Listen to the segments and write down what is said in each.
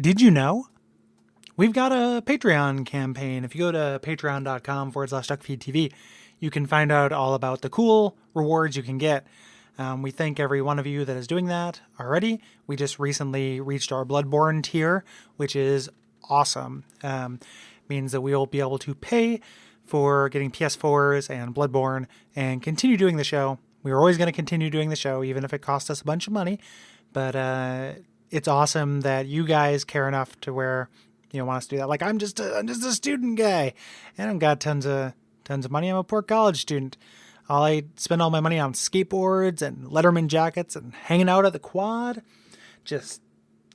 did you know? We've got a Patreon campaign. If you go to patreon.com/Duckfeed.tv, you can find out all about the cool rewards you can get. We thank every one of you that is doing that already. We just recently reached our Bloodborne tier, which is awesome. Means that we'll be able to pay for getting PS4s and Bloodborne and continue doing the show. We're always going to continue doing the show, even if it costs us a bunch of money. But it's awesome that you guys care enough to where want us to do that. Like I'm just a student guy, and I've got tons of money. I'm a poor college student. I spend all my money on skateboards and Letterman jackets and hanging out at the quad, just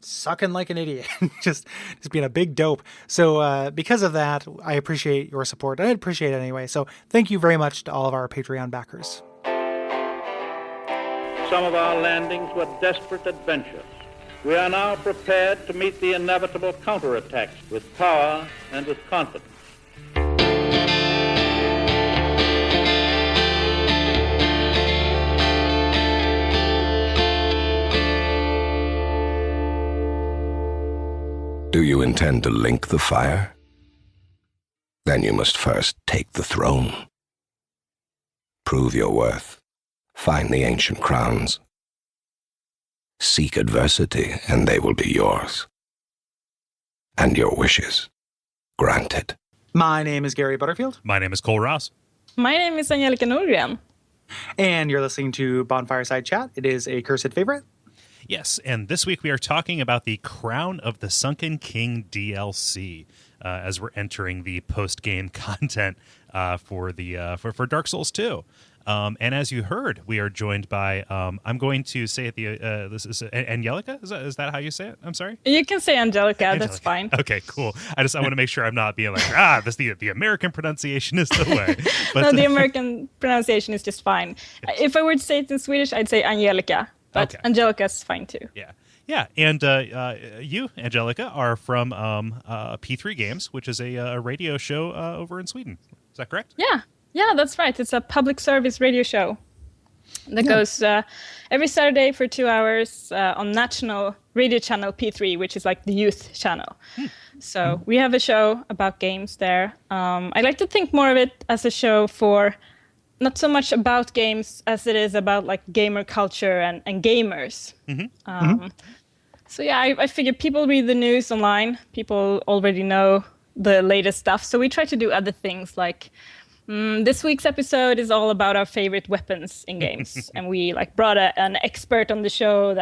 sucking like an idiot, just being a big dope. So because of that, I appreciate your support. I appreciate it anyway. So thank you very much to all of our Patreon backers. Some of our landings were desperate adventures. We are now prepared to meet the inevitable counterattacks with power and with confidence. Do you intend to link the fire? Then you must first take the throne. Prove your worth. Find the ancient crowns. Seek adversity, and they will be yours. And your wishes granted. My name is Gary Butterfield. My name is Kole Ross. My name is Angelica Norgren. And you're listening to Bonfireside Chat. It is a cursed favorite. Yes, and this week we are talking about the Crown of the Sunken King DLC as we're entering the post-game content for Dark Souls 2. And as you heard, we are joined by, I'm going to say it, this is Angelica? Is that how you say it? I'm sorry? You can say Angelica. That's fine. Okay, cool. I want to make sure I'm not being like, the American pronunciation is the way. But, no, the American pronunciation is just fine. If I were to say it in Swedish, I'd say Angelica. But okay. Angelica is fine too. Yeah. Yeah, and you, Angelica, are from P3 Games, which is a radio show over in Sweden. Is that correct? Yeah, that's right. It's a public service radio show that goes every Saturday for 2 hours on national radio channel P3, which is like the youth channel. So we have a show about games there. I like to think more of it as a show for not so much about games as it is about like gamer culture and gamers. So yeah, I figure people read the news online. People already know the latest stuff. So we try to do other things like this week's episode is all about our favorite weapons in games. And we like brought an expert on the show.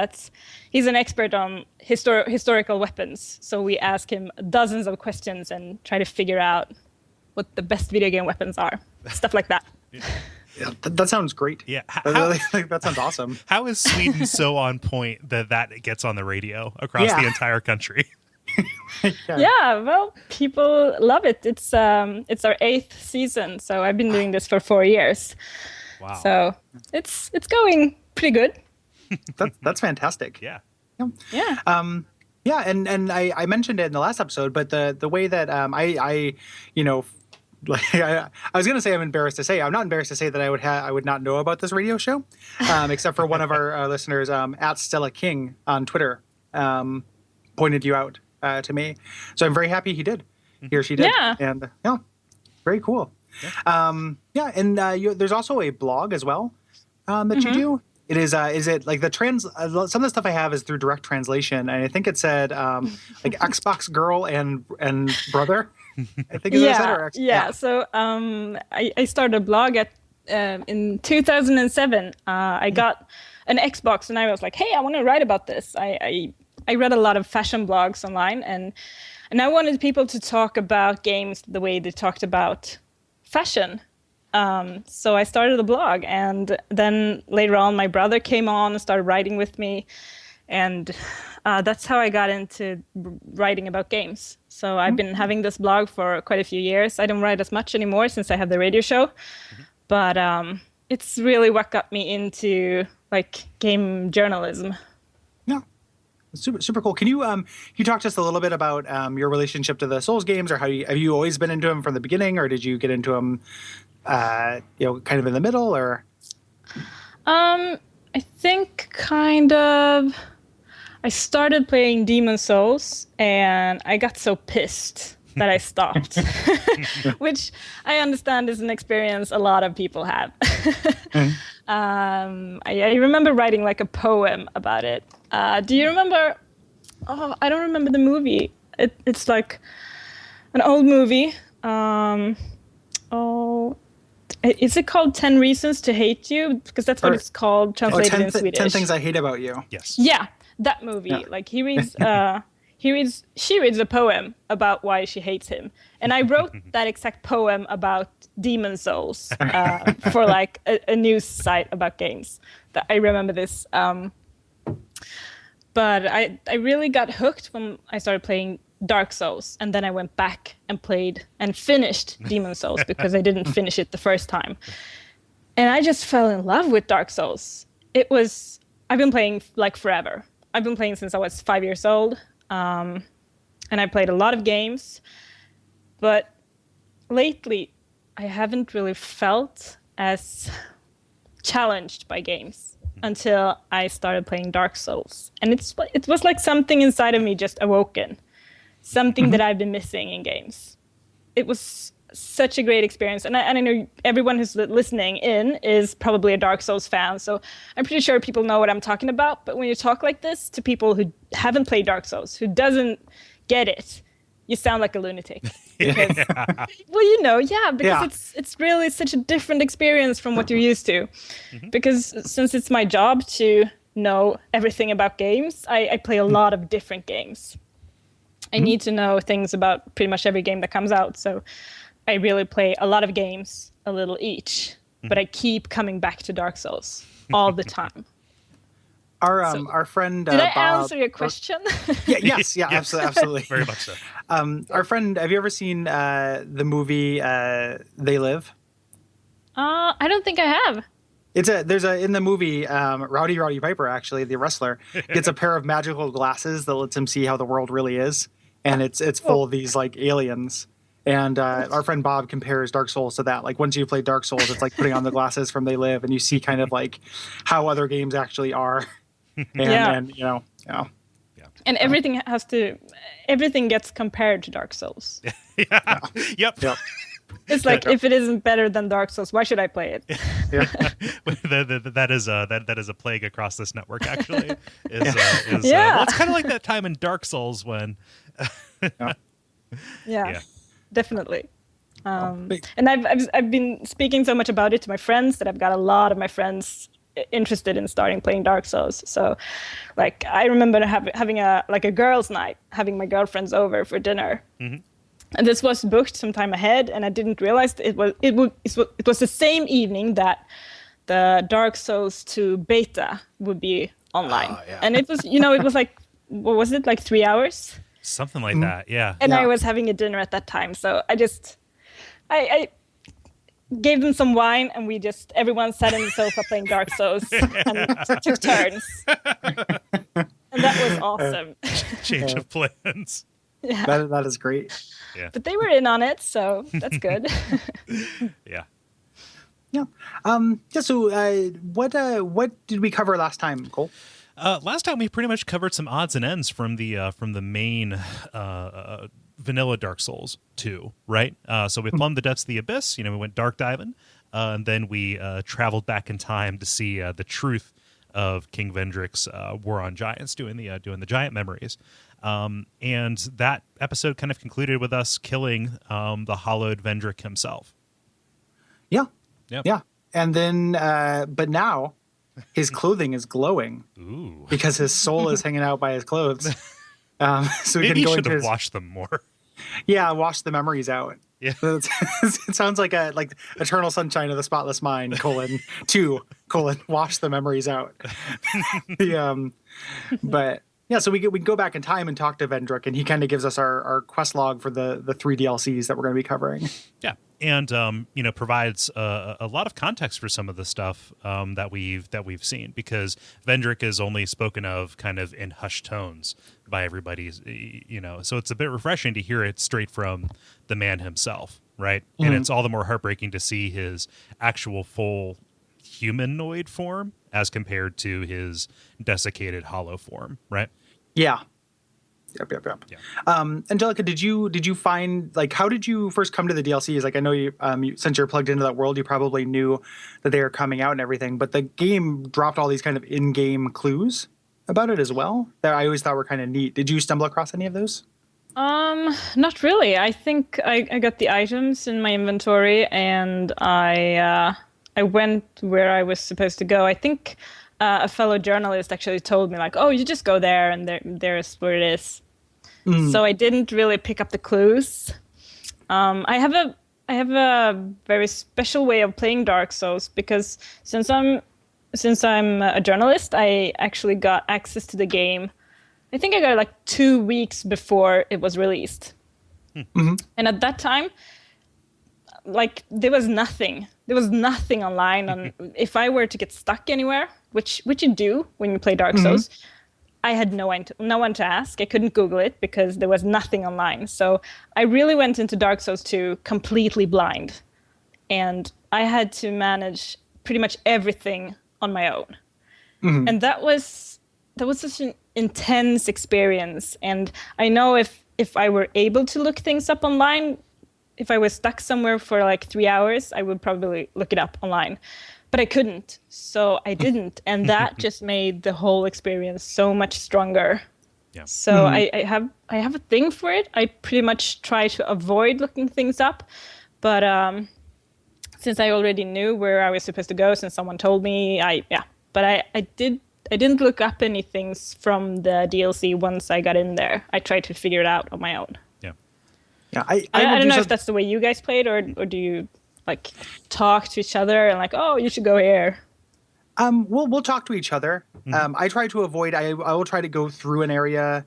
He's an expert on historical weapons. So we ask him dozens of questions and try to figure out what the best video game weapons are. Stuff like that. Yeah, that sounds great. Yeah, that sounds awesome. How is Sweden so on point that gets on the radio across the entire country? Yeah, well, people love it. It's our 8th season, so I've been doing this for 4 years. Wow! So it's going pretty good. That's fantastic. Yeah. Yeah, and I mentioned it in the last episode, but the way that I was going to say I'm embarrassed to say. I'm not embarrassed to say that I would not know about this radio show, except for one of our listeners, at Stella King on Twitter, pointed you out to me. So I'm very happy he did. He or she did. Yeah. And very cool. Yeah. And there's also a blog as well that you do. It is it like the some of the stuff I have is through direct translation, and I think it said like Xbox girl and brother. I think is that yeah. So I started a blog in 2007. I got an Xbox, and I was like, hey, I want to write about this. I read a lot of fashion blogs online, and I wanted people to talk about games the way they talked about fashion. So I started a blog, and then later on my brother came on and started writing with me, and that's how I got into writing about games. So I've been having this blog for quite a few years. I don't write as much anymore since I have the radio show, but it's really what got me into like game journalism. Yeah, super cool. Can you talk to us a little bit about your relationship to the Souls games, or have you always been into them from the beginning, or did you get into them kind of in the middle, or? I think kind of. I started playing Demon Souls, and I got so pissed that I stopped, which I understand is an experience a lot of people have. I remember writing like a poem about it. Do you remember? Oh, I don't remember the movie. It's like an old movie. Oh, is it called 10 Reasons to Hate You? Because that's what it's called translated in Swedish. 10 Things I Hate About You. Yes. Yeah, that movie. Yeah. Like she reads a poem about why she hates him, and I wrote that exact poem about Demon Souls for like a news site about games. That I remember this. But I really got hooked when I started playing Dark Souls, and then I went back and played and finished Demon Souls because I didn't finish it the first time. And I just fell in love with Dark Souls. I've been playing like forever. I've been playing since I was 5 years old. And I played a lot of games. But lately, I haven't really felt as challenged by games until I started playing Dark Souls. And it was like something inside of me just awoken. Something that I've been missing in games. It was such a great experience. And I know everyone who's listening in is probably a Dark Souls fan, so I'm pretty sure people know what I'm talking about. But when you talk like this to people who haven't played Dark Souls, who doesn't get it, you sound like a lunatic. Because, because it's really such a different experience from what you're used to. Because since it's my job to know everything about games, I play a lot of different games. I need to know things about pretty much every game that comes out. So I really play a lot of games, a little each. But I keep coming back to Dark Souls all the time. Our friend did I Bob, answer your question? Yes, absolutely. Very much so. Our friend, have you ever seen the movie They Live? I don't think I have. In the movie, Rowdy Piper, actually, the wrestler, gets a pair of magical glasses that lets him see how the world really is. And it's full of these like aliens. And our friend Bob compares Dark Souls to that. Like once you play Dark Souls, it's like putting on the glasses from They Live, and you see kind of like how other games actually are. And And everything gets compared to Dark Souls. Yep. It's like if it isn't better than Dark Souls, why should I play it? That is a plague across this network. Actually, well, it's kind of like that time in Dark Souls when. Yeah, definitely. And I've been speaking so much about it to my friends that I've got a lot of my friends interested in starting playing Dark Souls. So, like, I remember having a girls' night, having my girlfriends over for dinner. And this was booked some time ahead, and I didn't realize it was the same evening that the Dark Souls 2 beta would be online. And it was, it was like, what was it, like 3 hours? Something like that, yeah. And I was having a dinner at that time, so I gave them some wine, and everyone sat on the sofa playing Dark Souls and took turns. And that was awesome. Change of plans. Yeah. That is great. Yeah. But they were in on it, so that's good. Yeah. So what did we cover last time, Cole? Last time we pretty much covered some odds and ends from the main vanilla Dark Souls 2, right? So we plumbed the depths of the abyss. We went dark diving, and then we traveled back in time to see the truth of King Vendrick's War on Giants, doing the giant memories. And that episode kind of concluded with us killing the hollowed Vendrick himself. Yeah. Yep. Yeah. And then, but now his clothing is glowing. Ooh. Because his soul is hanging out by his clothes. So maybe he he should have washed them more. Yeah, wash the memories out. Yeah. It sounds like Eternal Sunshine of the Spotless Mind, wash the memories out. But yeah, so we can go back in time and talk to Vendrick, and he kind of gives us our quest log for the 3 DLCs that we're going to be covering. Yeah. And provides a lot of context for some of the stuff that we've seen, because Vendrick is only spoken of kind of in hushed tones by everybody, so it's a bit refreshing to hear it straight from the man himself, right? Mm-hmm. And it's all the more heartbreaking to see his actual full humanoid form as compared to his desiccated hollow form, right? Yeah. Yep. Yeah. Angelica, did you find, like, how did you first come to the DLCs? Like, I know since you're plugged into that world, you probably knew that they were coming out and everything, but the game dropped all these kind of in-game clues about it as well that I always thought were kind of neat. Did you stumble across any of those? Not really. I think I got the items in my inventory and I went where I was supposed to go. I think a fellow journalist actually told me like, "Oh, you just go there and there's where it is." So I didn't really pick up the clues. I have a very special way of playing Dark Souls because since I'm a journalist, I actually got access to the game. I think I got it like 2 weeks before it was released. And at that time, like there was nothing. There was nothing online on if I were to get stuck anywhere, which you do when you play Dark Souls. I had no one to ask. I couldn't Google it because there was nothing online. So I really went into Dark Souls 2 completely blind. And I had to manage pretty much everything on my own. And that was such an intense experience. And I know if I were able to look things up online, if I was stuck somewhere for like 3 hours, I would probably look it up online. But I couldn't, so I didn't. And that just made the whole experience so much stronger. Yeah. So I have a thing for it. I pretty much try to avoid looking things up. But since I already knew where I was supposed to go, since someone told me, But I didn't look up any things from the DLC once I got in there. I tried to figure it out on my own. Yeah, I don't know if that's the way you guys played, or do you like talk to each other and like, oh, you should go here. We'll talk to each other. I try to avoid. I will try to go through an area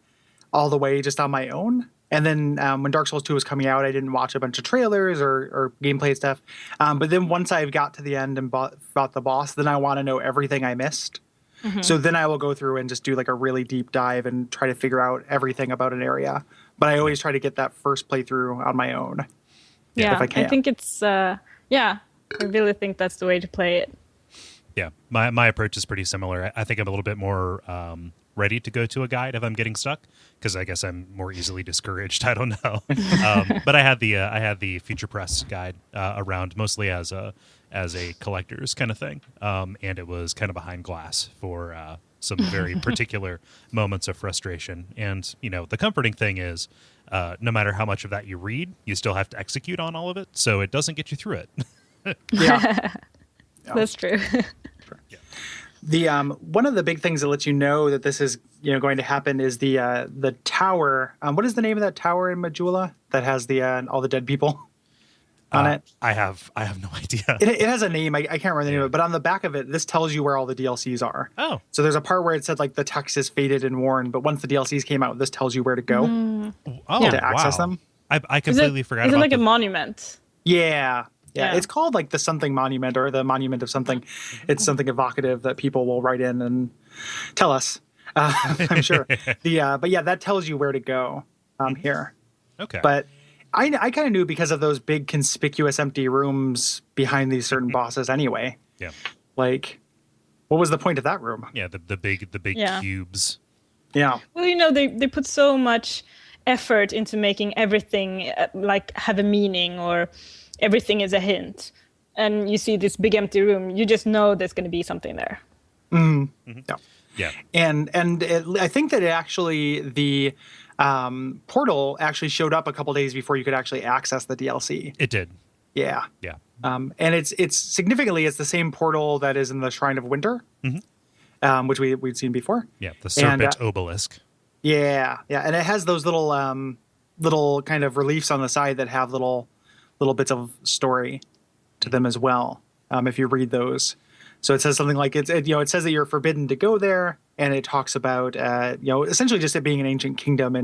all the way just on my own. And then when Dark Souls 2 was coming out, I didn't watch a bunch of trailers or gameplay stuff. But then once I've got to the end and fought the boss, then I want to know everything I missed. So then I will go through and just do like a really deep dive and try to figure out everything about an area. But I always try to get that first playthrough on my own. Yeah, if I can. I think it's I really think that's the way to play it. Yeah, my approach is pretty similar. I think I'm a little bit more ready to go to a guide if I'm getting stuck, because I guess I'm more easily discouraged. I don't know, but I had the Future Press guide around mostly as a collector's kind of thing, and it was kind of behind glass for some very particular moments of frustration. And the comforting thing is, no matter how much of that you read, you still have to execute on all of it, so it doesn't get you through it. Yeah. That's true. Yeah. The one of the big things that lets you know that this is going to happen is the tower. What is the name of that tower in Majula that has the all the dead people on it? I have no idea. It has a name. I can't remember the name of it, but on the back of it, this tells you where all the DLCs are. Oh. So there's a part where it said like the text is faded and worn, but once the DLCs came out, this tells you where to go to access them. I completely forgot Is about it like a monument? Yeah. Yeah. It's called like the something monument or the monument of something. It's something evocative that people will write in and tell us. I'm sure. But yeah, that tells you where to go here. Okay. But I kind of knew because of those big conspicuous empty rooms behind these certain bosses anyway. Yeah. Like, what was the point of that room? Yeah, the big cubes. Yeah. Well, they put so much effort into making everything like have a meaning, or everything is a hint. And you see this big empty room, you just know there's going to be something there. Yeah. Yeah. And I think that the portal actually showed up a couple days before you could actually access the DLC. It did. Yeah. Yeah. And it's significantly, it's the same portal that is in the Shrine of Winter, which we'd seen before. Yeah, the serpent obelisk. Yeah, and it has those little kind of reliefs on the side that have little bits of story to them as well. If you read those, so it says something like it says that you're forbidden to go there, and it talks about essentially just it being an ancient kingdom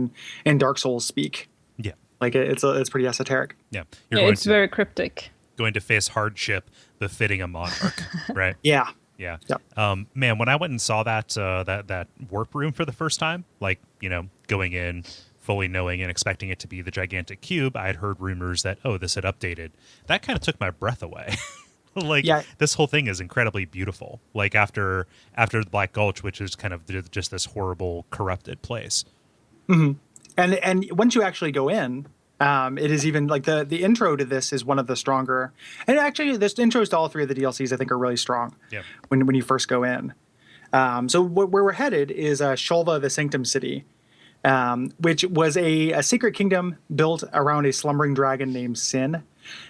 in Dark Souls speak. Yeah, like it's pretty esoteric. Yeah, It's very cryptic. Going to face hardship befitting a monarch, right? Yeah. Yeah. Yep. Man, when I went and saw that warp room for the first time, like, going in fully knowing and expecting it to be the gigantic cube, I had heard rumors that, this had updated. That kind of took my breath away. Like Yeah. this whole thing is incredibly beautiful. Like after the Black Gulch, which is kind of just this horrible, corrupted place. And once you actually go in, it is even like the intro to this is one of the stronger. And actually, this intros to all three of the DLCs I think are really strong. Yeah. When you first go in. So where we're headed is Shulva, the Sanctum City, which was a secret kingdom built around a slumbering dragon named Sin.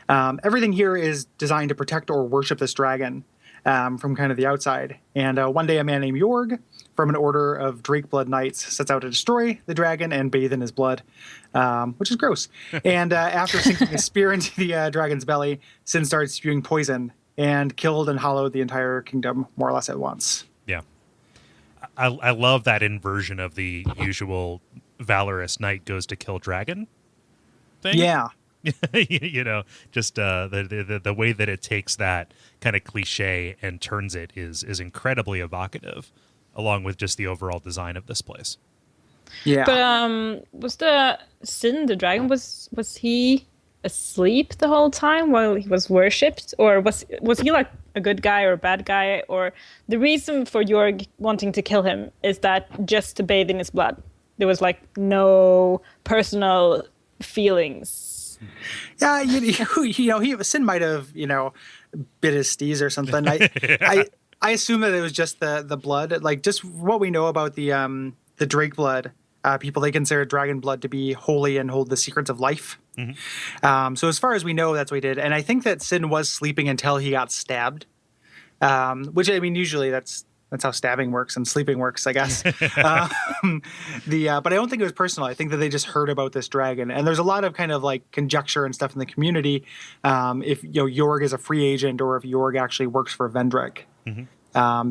Everything here is designed to protect or worship this dragon from kind of the outside. And one day, a man named Jorg, from an order of Drakeblood Knights, sets out to destroy the dragon and bathe in his blood, which is gross. And after sinking a spear into the dragon's belly, Sin started spewing poison and killed and hollowed the entire kingdom more or less at once. Yeah. I love that inversion of the usual valorous knight goes to kill dragon thing. Yeah. You know, just the way that it takes that kind of cliche and turns it is incredibly evocative, along with just the overall design of this place. Yeah. But was the Sin the dragon was he asleep the whole time while he was worshipped, or was he like a good guy or a bad guy? Or the reason for Jorg wanting to kill him is that just to bathe in his blood. There was like no personal feelings. Yeah, Sin might have, bit his steez or something. I assume that it was just the blood, like just what we know about the Drake blood. People, they consider dragon blood to be holy and hold the secrets of life. So as far as we know, that's what he did. And I think that Sin was sleeping until he got stabbed, which, I mean, usually that's how stabbing works and sleeping works, I guess. But I don't think it was personal. I think that they just heard about this dragon. And there's a lot of kind of like conjecture and stuff in the community if Jorg is a free agent or if Jorg actually works for Vendrick.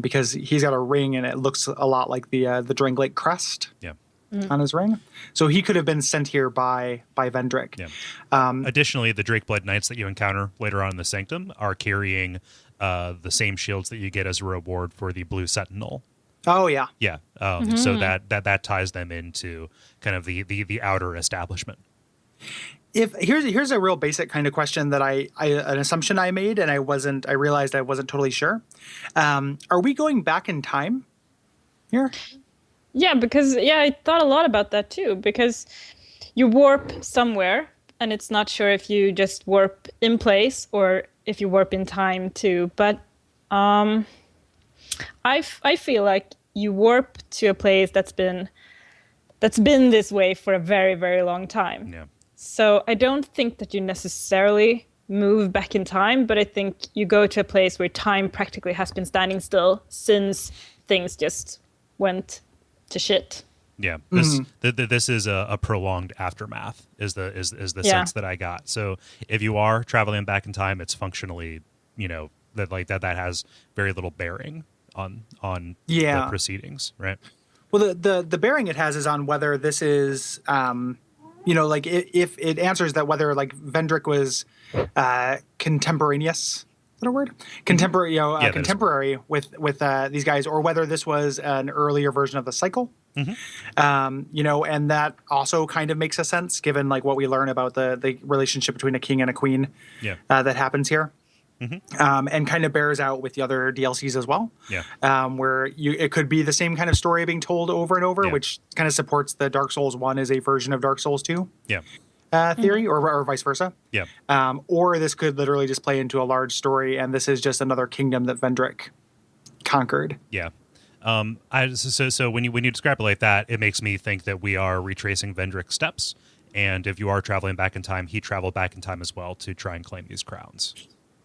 Because he's got a ring and it looks a lot like the Dranglake crest. Yeah. On his ring. So he could have been sent here by Vendrick. Yeah. Additionally, the Drakeblood Knights that you encounter later on in the Sanctum are carrying the same shields that you get as a reward for the Blue Sentinel. Oh, yeah. Yeah. So that ties them into kind of the outer establishment. Here's a real basic kind of question that an assumption I made, and I realized I wasn't totally sure. Are we going back in time here? Yeah, because I thought a lot about that too, because you warp somewhere and it's not sure if you just warp in place or if you warp in time too. But I feel like you warp to a place that's been this way for a very, very long time. Yeah. So I don't think that you necessarily move back in time, but I think you go to a place where time practically has been standing still since things just went to shit. Yeah, this is a prolonged aftermath is the sense that I got. So if you are traveling back in time, it's functionally that has very little bearing on the proceedings, right? Well, the bearing it has is on whether this is like if it answers that whether like Vendrick was contemporaneous. Is that a word? Contemporary, contemporary with these guys, or whether this was an earlier version of the cycle. And that also kind of makes a sense given like what we learn about the relationship between a king and a queen that happens here. And kind of bears out with the other DLCs as well. Where it could be the same kind of story being told over and over, which kind of supports the Dark Souls 1 as a version of Dark Souls 2. Theory, or vice versa. Or this could literally just play into a large story, and this is just another kingdom that Vendrick conquered. So when you extrapolate that, it makes me think that we are retracing Vendrick's steps, and if you are traveling back in time, he traveled back in time as well to try and claim these crowns.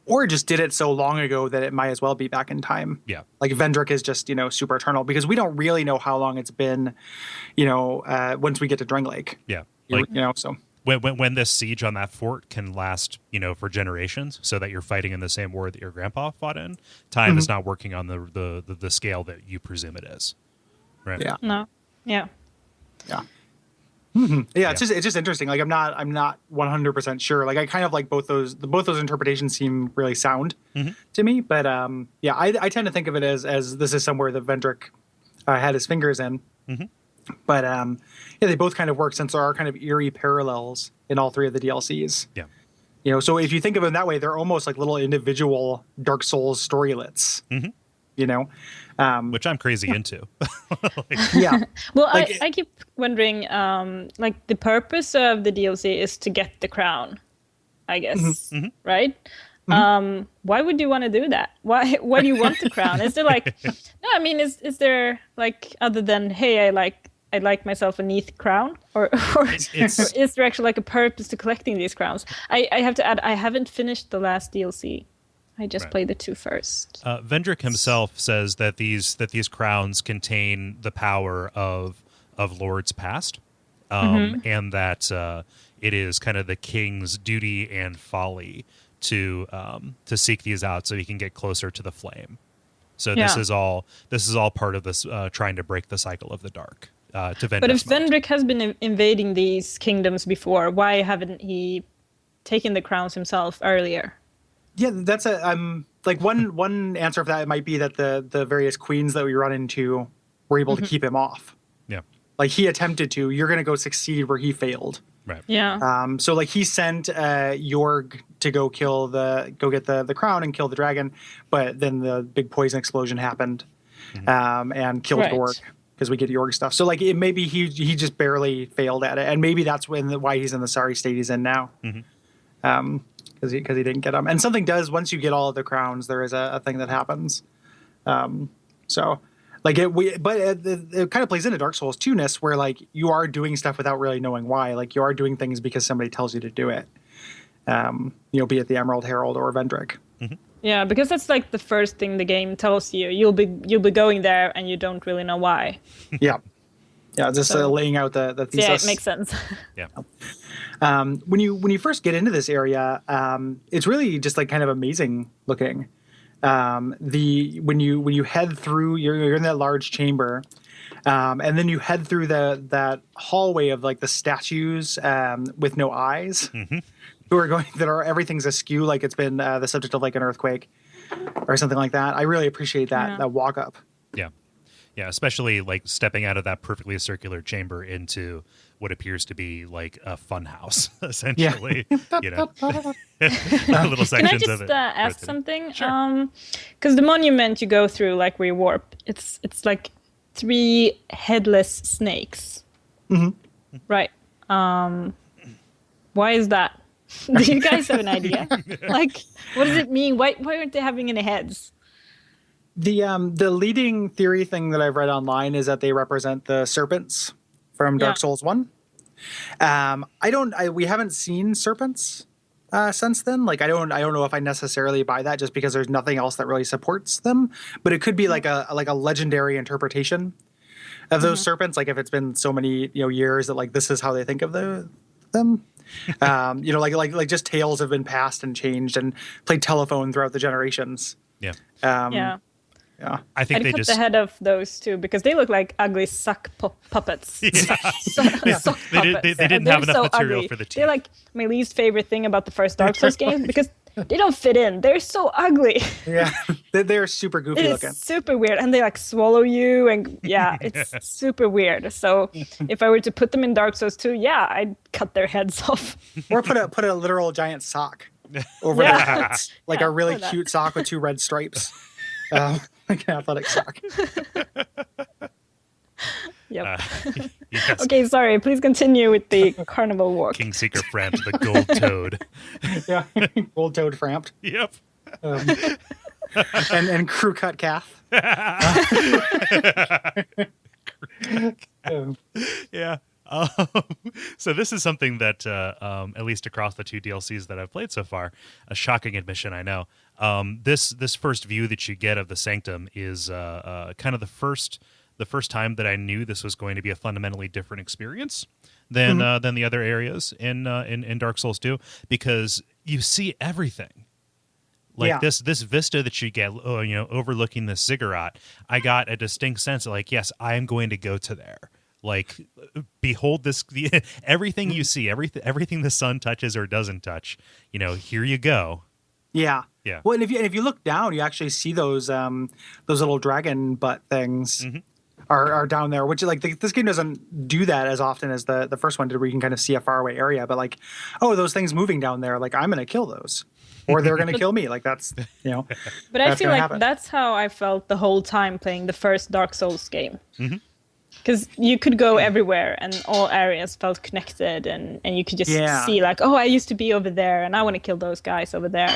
Or just did it so long ago that it might as well be back in time. Like Vendrick is just super eternal, because we don't really know how long it's been. Once we get to Dranglake. So. When this siege on that fort can last, for generations, so that you're fighting in the same war that your grandpa fought in, time is not working on the scale that you presume it is, right? It's just interesting. Like I'm not 100% sure. Like I kind of like both those interpretations seem really sound to me. But I tend to think of it as this is somewhere that Vendrick had his fingers in. But they both kind of work since there are kind of eerie parallels in all three of the DLCs. You know, so if you think of them that way, they're almost like little individual Dark Souls storylets. You know, which I'm crazy into. yeah. Well, Like, I keep wondering, like the purpose of the DLC is to get the crown, I guess, right? Why would you want to do that? Why do you want the crown? Is there like, no, I mean, is there like other than, hey, I like myself a neat crown, or It's is there actually like a purpose to collecting these crowns? I have to add, I haven't finished the last DLC. I just played the 2 first. Vendrick himself says that these crowns contain the power of lords past, and that it is kind of the king's duty and folly to seek these out so he can get closer to the flame. So this is all part of this trying to break the cycle of the dark. To Vendrick's But if mind. Vendrick has been invading these kingdoms before, why haven't he taken the crowns himself earlier? yeah, that's like one answer for that might be that the various queens that we run into were able to keep him off. Yeah. Like he attempted to. You're going to go succeed where he failed. Right. Yeah. So like he sent Jorg to go get the crown and kill the dragon, but then the big poison explosion happened, and killed Right. Jorg because we get Jorg stuff. So like maybe he just barely failed at it, and maybe that's why he's in the sorry state he's in now. Because he didn't get them. And something does, once you get all of the crowns, there is a thing that happens. So like it kind of plays into Dark Souls 2-ness where like you are doing stuff without really knowing why. Like you are doing things because somebody tells you to do it. You know, be it the Emerald Herald or Vendrick. Yeah, because that's like the first thing the game tells you. You'll be going there and you don't really know why. Yeah. Yeah, just So- laying out the thesis. Yeah, it makes sense. Yeah. When you first get into this area, it's really just like kind of amazing looking. When you head through, you're in that large chamber, and then you head through that hallway of like the statues with no eyes, who are everything's askew, like it's been the subject of like an earthquake or something like that. I really appreciate that walk up. Yeah. Yeah, especially like stepping out of that perfectly circular chamber into what appears to be like a fun house, essentially. You know, little Can I sections just of it. ask rotating. something? Sure. Because the monument you go through, like where you warp, it's like 3 headless snakes. Right. Why is that? Do you guys have an idea? Like, what does it mean? Why aren't they having any heads? The leading theory thing that I've read online is that they represent the serpents from Dark Yeah. Souls 1. We haven't seen serpents since then. Like I don't know if I necessarily buy that just because there's nothing else that really supports them, but it could be like a legendary interpretation of those serpents, like if it's been so many, years that like this is how they think of them. Like just tales have been passed and changed and played telephone throughout the generations. Yeah. Yeah. I think I'd they cut just the head of those too because they look like ugly suck puppets. Sock They puppets. didn't They're have enough so material ugly. for the teeth. They're like my least favorite thing about the first Dark Souls games because they don't fit in. They're so ugly. Yeah. They're super goofy It looking. is super weird, and they like swallow you, and yeah, it's super weird. So if I were to put them in Dark Souls 2, yeah, I'd cut their heads off. Or put a literal giant sock over Yeah. their heads, like Yeah, a really or that. cute sock with 2 red stripes, like an athletic sock. Yep. yes. Okay, sorry. Please continue with the carnival walk. King Seeker Frampt, the gold toad. Yeah, gold toed framped, Yep. and crew cut calf. Yeah. So this is something that, at least across the 2 DLCs that I've played so far, a shocking admission, I know. This first view that you get of the Sanctum is kind of the first time that I knew this was going to be a fundamentally different experience than the other areas in Dark Souls 2, because you see everything. Like Yeah. this vista that you get, overlooking the ziggurat, I got a distinct sense of like, yes, I am going to go to there. Like, behold this, everything you see, everything the sun touches or doesn't touch, here you go. Yeah. Yeah. Well, and if you look down, you actually see those little dragon butt things are down there, which like this game doesn't do that as often as the first one did, where you can kind of see a faraway area. But like, oh, those things moving down there, like I'm gonna kill those, or they're gonna kill me. Like that's But I that's feel gonna like happen. that's how I felt the whole time playing the first Dark Souls game. Because you could go everywhere and all areas felt connected, and you could just see like, oh, I used to be over there and I want to kill those guys over there.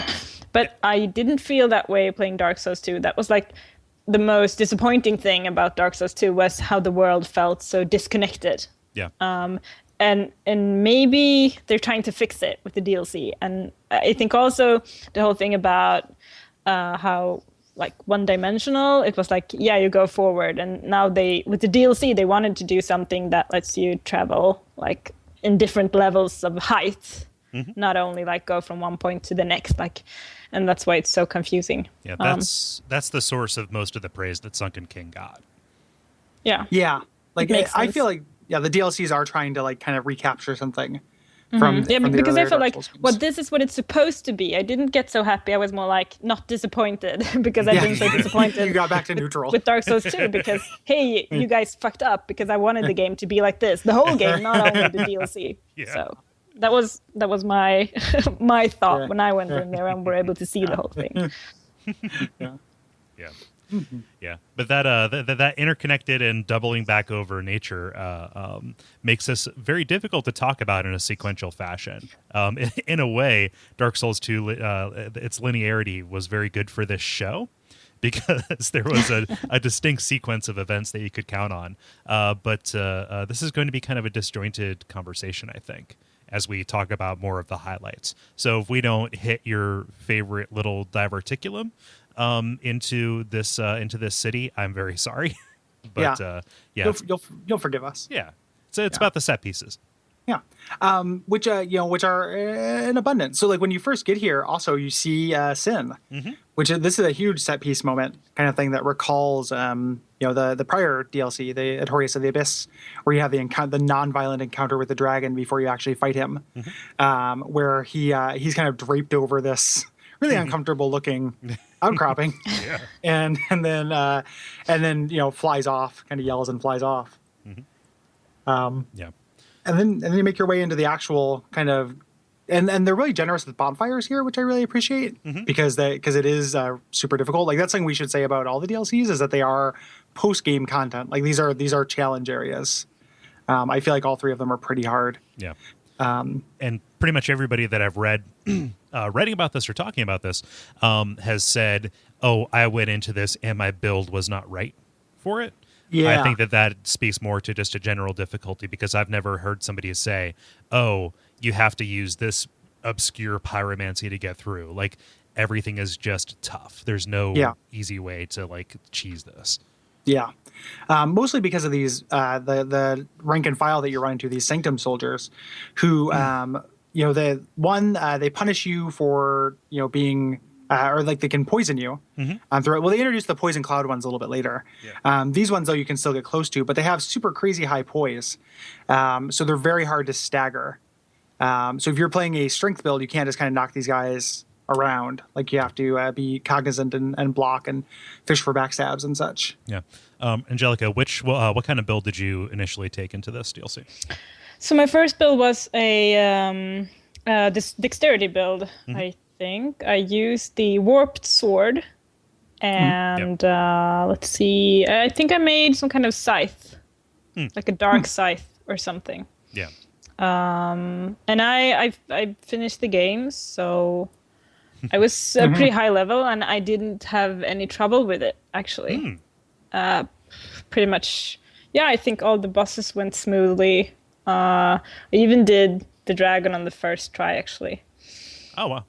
But I didn't feel that way playing Dark Souls 2. That was like the most disappointing thing about Dark Souls 2 was how the world felt so disconnected. Yeah. And maybe they're trying to fix it with the DLC. And I think also the whole thing about how like one-dimensional, it was like, yeah, you go forward. And now with the DLC, they wanted to do something that lets you travel like in different levels of height, not only like go from one point to the next, like, and that's why it's so confusing. Yeah, that's the source of most of the praise that Sunken King got. Yeah. Like I feel like the DLCs are trying to like kind of recapture something from the because I earlier felt like, Dark Souls games. well, this is what it's supposed to be. I didn't get so happy. I was more like not disappointed because I've been so disappointed. You got back to neutral with Dark Souls 2 because hey, you guys fucked up because I wanted the game to be like this, the whole game, not only the DLC. Yeah. So that was my my thought when I went in there and were able to see the whole thing. Yeah. Yeah, but that interconnected and doubling back over nature makes this very difficult to talk about in a sequential fashion. In a way, Dark Souls 2, its linearity was very good for this show because there was a distinct sequence of events that you could count on. But this is going to be kind of a disjointed conversation, I think, as we talk about more of the highlights. So if we don't hit your favorite little diverticulum into this city, I'm very sorry. But you'll forgive us. Yeah. So it's about the set pieces. Yeah. Which are in abundance. So like when you first get here, also you see Sin, which this is a huge set piece moment kind of thing that recalls the prior DLC, the Artorias of the Abyss, where you have the non-violent encounter with the dragon before you actually fight him, where he's kind of draped over this really uncomfortable looking outcropping, and then flies off, kind of yells and flies off. And then you make your way into the actual kind of, and they're really generous with bonfires here, which I really appreciate because it is super difficult. Like that's something we should say about all the DLCs is that they are post game content. Like these are challenge areas. I feel like all three of them are pretty hard. Yeah. And pretty much everybody that I've read writing about this or talking about this has said, "Oh, I went into this and my build was not right for it." Yeah. I think that speaks more to just a general difficulty because I've never heard somebody say, "Oh, you have to use this obscure pyromancy to get through." Like everything is just tough. There's no easy way to like cheese this. Yeah. Mostly because of these, the rank and file that you run into, these Sanctum soldiers who, they punish you for, being, or like they can poison you. Well, they introduced the poison cloud ones a little bit later. Yeah. These ones, though, you can still get close to, but they have super crazy high poise. So they're very hard to stagger. So if you're playing a strength build, you can't just kind of knock these guys around. Like you have to be cognizant and block and fish for backstabs and such. Yeah. Angelica, what kind of build did you initially take into this DLC? So my first build was a this dexterity build. I think I used the warped sword, and let's see. I think I made some kind of scythe, like a dark scythe or something. Yeah. And I finished the game, so I was pretty high level, and I didn't have any trouble with it actually. Pretty much, I think all the bosses went smoothly. I even did the dragon on the first try, actually. Oh, wow.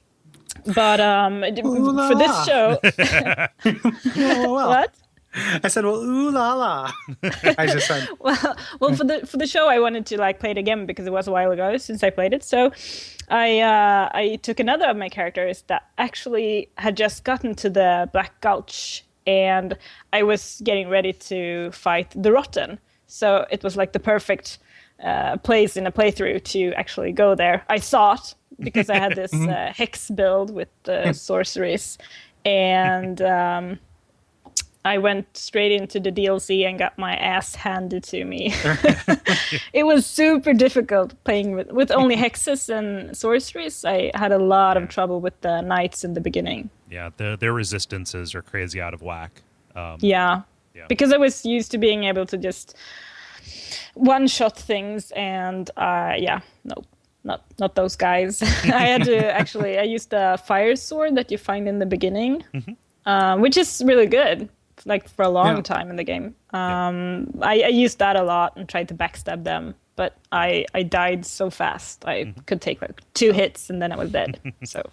But for this show... What? I said, well, ooh la la. I just said... well, for the show, I wanted to like play it again because it was a while ago since I played it. So I took another of my characters that actually had just gotten to the Black Gulch, and I was getting ready to fight the Rotten. So it was like the perfect place in a playthrough to actually go there. I thought, because I had this hex build with the sorceries, and I went straight into the DLC and got my ass handed to me. It was super difficult playing with only hexes and sorceries. I had a lot of trouble with the knights in the beginning. Yeah, their resistances are crazy out of whack. Yeah, because I was used to being able to just one-shot things, and no, not those guys. I had to I used the fire sword that you find in the beginning, which is really good, like for a long time in the game. I used that a lot and tried to backstab them, but I died so fast. I could take like 2 hits and then I was dead. So,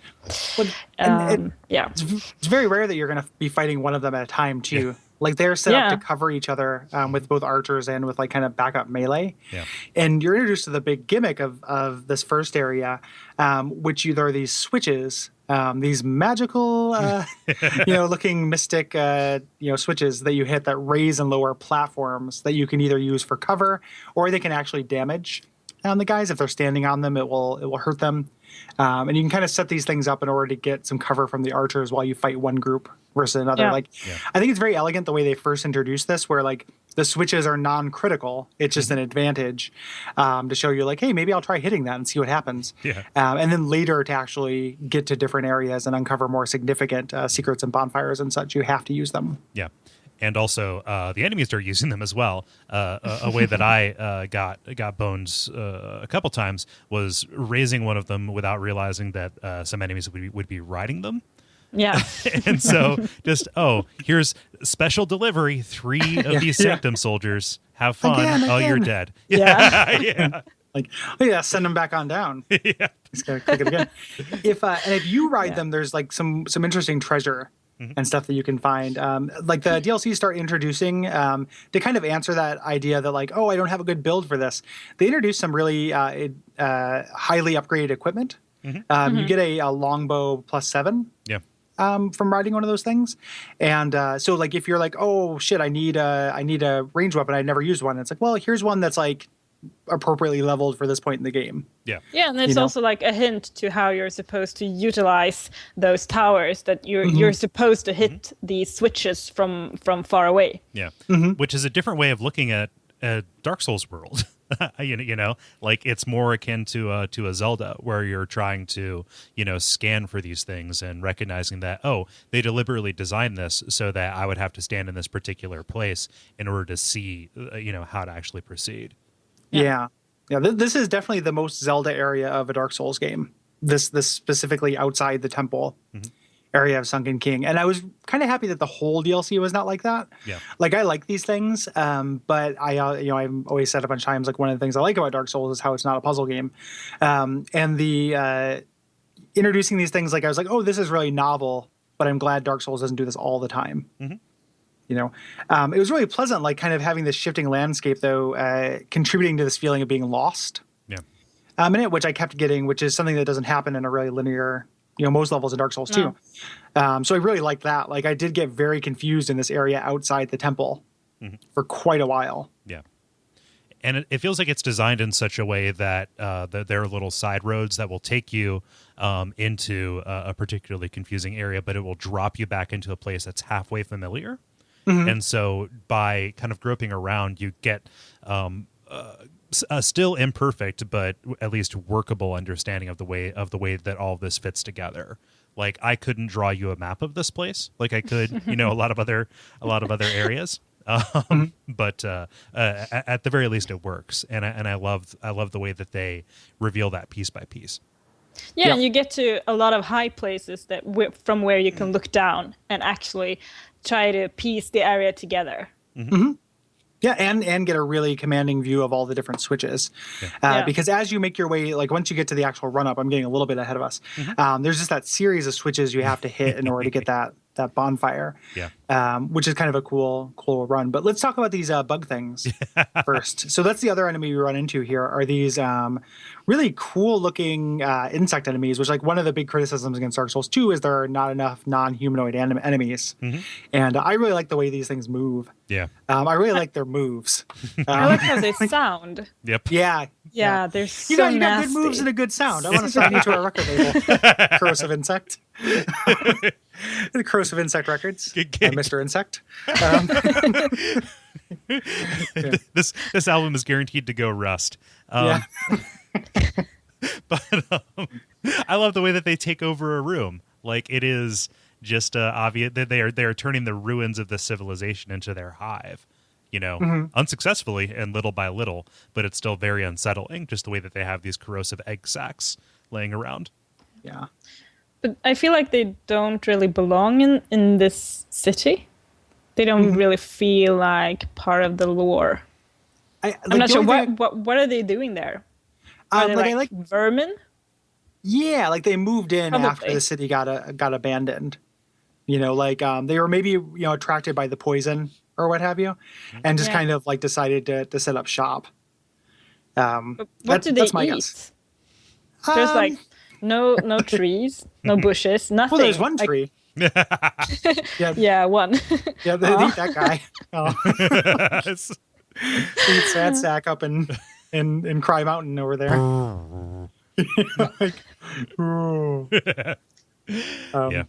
It's very rare that you're going to be fighting one of them at a time too. Like they're set up to cover each other with both archers and with like kind of backup melee. Yeah. And you're introduced to the big gimmick of this first area, which there are these switches, these magical, looking mystic, switches that you hit that raise and lower platforms that you can either use for cover or they can actually damage the guys. If they're standing on them, it will hurt them. And you can kind of set these things up in order to get some cover from the archers while you fight one group versus another. I think it's very elegant the way they first introduced this, where like the switches are non-critical. It's just an advantage to show you like, hey, maybe I'll try hitting that and see what happens. And then later to actually get to different areas and uncover more significant secrets and bonfires and such, you have to use them. Yeah. And also, the enemies are using them as well. A way that I got bones a couple times was raising one of them without realizing that some enemies would be riding them. Yeah. And so here's special delivery, 3 of these Sanctum soldiers. Have fun. Again. You're dead. Yeah. Like, send them back on down. Just gotta click it again. If you ride them, there's like some interesting treasure and stuff that you can find. Like the DLC start introducing to kind of answer that idea that like, I don't have a good build for this. They introduce some really highly upgraded equipment. You get a longbow +7. Yeah. From riding one of those things. And so like if you're like, oh shit, I need a ranged weapon, I've never used one. It's like, well, here's one that's like appropriately leveled for this point in the game. Yeah, and there's also like a hint to how you're supposed to utilize those towers, that you're supposed to hit these switches from far away. Yeah, which is a different way of looking at a Dark Souls world. Like it's more akin to a Zelda, where you're trying to scan for these things and recognizing that they deliberately designed this so that I would have to stand in this particular place in order to see how to actually proceed. Yeah. This is definitely the most Zelda area of a Dark Souls game. This specifically outside the temple area of Sunken King, and I was kind of happy that the whole DLC was not like that. Yeah, like I like these things, but I've always said a bunch of times like one of the things I like about Dark Souls is how it's not a puzzle game, and the introducing these things, like I was like, this is really novel, but I'm glad Dark Souls doesn't do this all the time. It was really pleasant, like kind of having this shifting landscape, though, contributing to this feeling of being lost. Yeah. In it, which I kept getting, which is something that doesn't happen in a really linear, most levels in Dark Souls 2. So I really liked that. Like I did get very confused in this area outside the temple for quite a while. Yeah. And it feels like it's designed in such a way that there are little side roads that will take you into a particularly confusing area, but it will drop you back into a place that's halfway familiar. And so by kind of groping around, you get a still imperfect, but at least workable understanding of the way that all of this fits together. Like I couldn't draw you a map of this place, like I could, a lot of other areas. But at the very least, it works, and I love the way that they reveal that piece by piece. Yeah, and you get to a lot of high places from where you can look down and actually try to piece the area together. Yeah, and get a really commanding view of all the different switches. Because as you make your way, like once you get to the actual run-up, I'm getting a little bit ahead of us, there's just that series of switches you have to hit in order to get that bonfire, which is kind of a cool run. But let's talk about these bug things first. So that's the other enemy we run into here, are these really cool looking insect enemies, which like one of the big criticisms against Dark Souls 2 is there are not enough non-humanoid enemies. And I really like the way these things move. I really like their moves. I like how they sound. Yeah, they're so you got nasty. good moves and a good sound. I want to sign you to a record label. Corrosive insect. The Corrosive Insect Records by Mr. Insect. This album is guaranteed to go rust. Yeah. But I love the way that they take over a room. Like, it is just obvious that they are turning the ruins of the civilization into their hive. Unsuccessfully and little by little, but it's still very unsettling. Just the way that they have these corrosive egg sacs laying around. Yeah. But I feel like they don't really belong in this city. They don't really feel like part of the lore. I'm not sure what are they doing there. Are they like vermin? Yeah, like they moved in Probably. after the city got abandoned. They were maybe attracted by the poison or what have you, and just kind of like decided to set up shop. But what do they that's my eat? guess. There's like no trees, no bushes, nothing. Well, there's one tree. Yeah, one. Yeah, they eat that guy. They eat Sad Sack up in Cry Mountain over there. Yeah.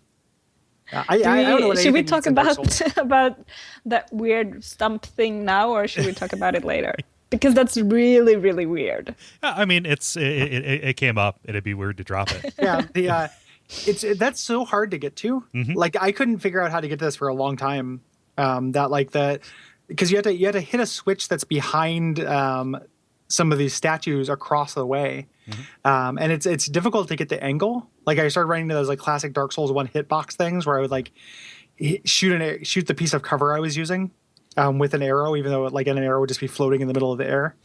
I don't know what should we talk anything means in Dark Souls. about that weird stump thing now, or should we talk about it later? Because that's really, really weird. I mean, it came up. It'd be weird to drop it. Yeah, that's so hard to get to. Like, I couldn't figure out how to get to this for a long time. Because you had to hit a switch that's behind some of these statues across the way, and it's difficult to get the angle. Like, I started running into those like classic Dark Souls 1 hitbox things where I would like shoot the piece of cover I was using with an arrow, even though like an arrow would just be floating in the middle of the air.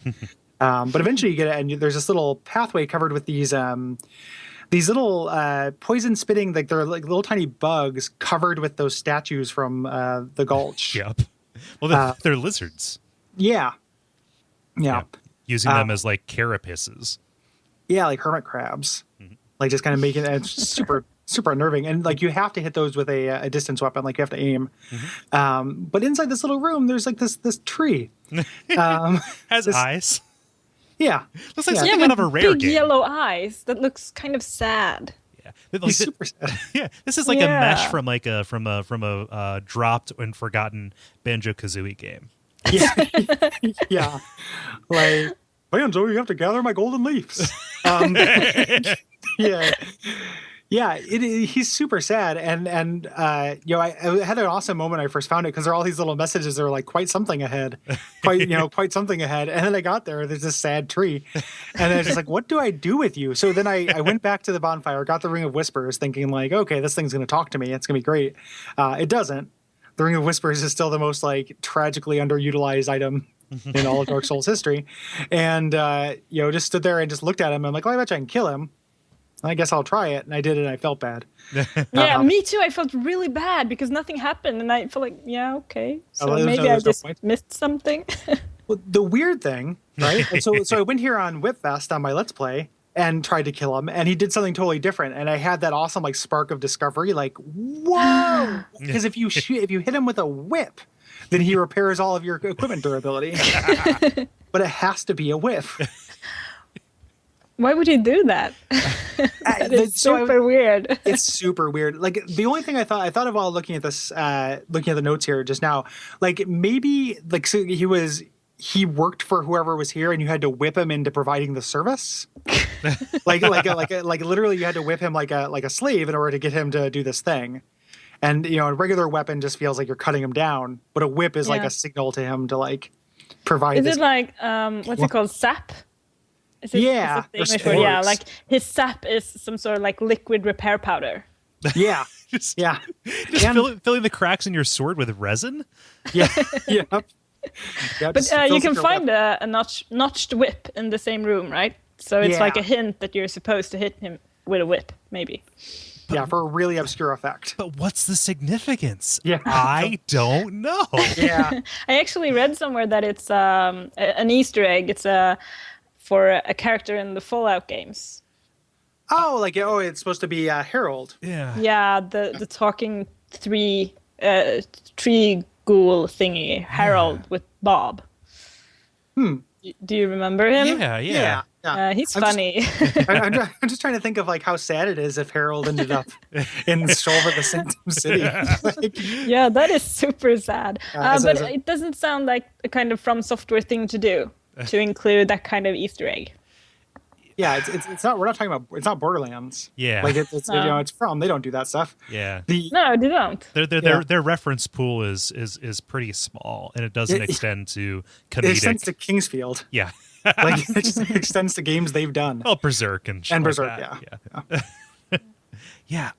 But eventually you get it, and there's this little pathway covered with these little poison spitting, like they're like little tiny bugs covered with those statues from the Gulch. Yep. Well, they're lizards. Yeah. Using them as like carapaces. Yeah, like hermit crabs. Like just kind of making it super super unnerving. And like you have to hit those with a distance weapon, like you have to aim. But inside this little room, there's like this tree. Has eyes. Yeah. Looks like something out of a rare big game. yellow eyes. That looks kind of sad. Yeah, He's super sad. Yeah, this is like a mesh from a dropped and forgotten Banjo-Kazooie game. Yeah, yeah. Like, Banjo, you have to gather my golden leaves. Yeah. Yeah, he's super sad, and I had an awesome moment when I first found it because there are all these little messages that are like quite something ahead, quite something ahead, and then I got there's this sad tree, and I was just like, what do I do with you? So then I went back to the bonfire, got the Ring of Whispers, thinking like, okay, this thing's gonna talk to me, it's gonna be great. It doesn't. The Ring of Whispers is still the most like tragically underutilized item in all of Dark Souls history, and just stood there and just looked at him. I'm like, well, I bet you I can kill him. I guess I'll try it. And I did it and I felt bad. Yeah, me too. I felt really bad because nothing happened. And I felt like, yeah, okay. So maybe I just missed something. Well, the weird thing, right? And so I went here on Whipfest on my Let's Play and tried to kill him. And he did something totally different. And I had that awesome like spark of discovery. Like, whoa! Because if you hit him with a whip, then he repairs all of your equipment durability. But it has to be a whip. Why would he do that? It's super weird. It's super weird. Like the only thing I thought of while looking at this, looking at the notes here just now, like maybe like so he worked for whoever was here, and you had to whip him into providing the service. like literally, you had to whip him like a slave in order to get him to do this thing. And a regular weapon just feels like you're cutting him down, but a whip is like a signal to him to like provide. Is it like what's it called, sap? Is it, yeah, is it yeah, like his sap is some sort of like liquid repair powder. Yeah, just filling the cracks in your sword with resin. Yeah, yeah. But you can find a notched whip in the same room, right? So it's like a hint that you're supposed to hit him with a whip, maybe. Yeah, for a really obscure effect. But what's the significance? Yeah, I don't know. Yeah, I actually read somewhere that it's an Easter egg. It's for a character in the Fallout games. Oh, it's supposed to be Harold. Yeah. Yeah, the talking tree ghoul thingy, Harold with Bob. Do you remember him? Yeah. He's I'm funny. I'm just trying to think of like how sad it is if Harold ended up in Shoulder the Sanctum City. Like, Yeah, that is super sad. as But a- it doesn't sound like a kind of From Software thing to do, to include that kind of Easter egg. yeah, it's not. We're not talking about. It's not Borderlands. Yeah. Like it's it's From. They don't do that stuff. Yeah. No, they don't. Their reference pool is pretty small, and it doesn't extend to comedic. It extends to Kingsfield. Yeah. Like it just extends to games they've done. Well, Berserk and shit And like Berserk, that. Yeah.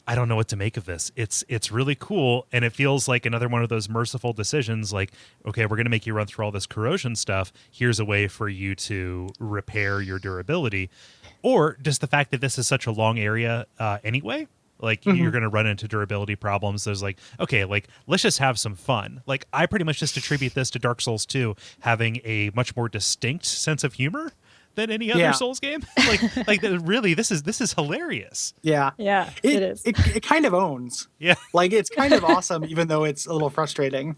I don't know what to make of this. It's really cool, and it feels like another one of those merciful decisions. Like, okay, we're going to make you run through all this corrosion stuff. Here's a way for you to repair your durability, or just the fact that this is such a long area anyway. Like you're going to run into durability problems. There's like, okay, like let's just have some fun. Like I pretty much just attribute this to Dark Souls 2 having a much more distinct sense of humor than any other Souls game. Really, this is hilarious. Yeah. Yeah, it is. It kind of owns. Yeah. Like it's kind of awesome, even though it's a little frustrating.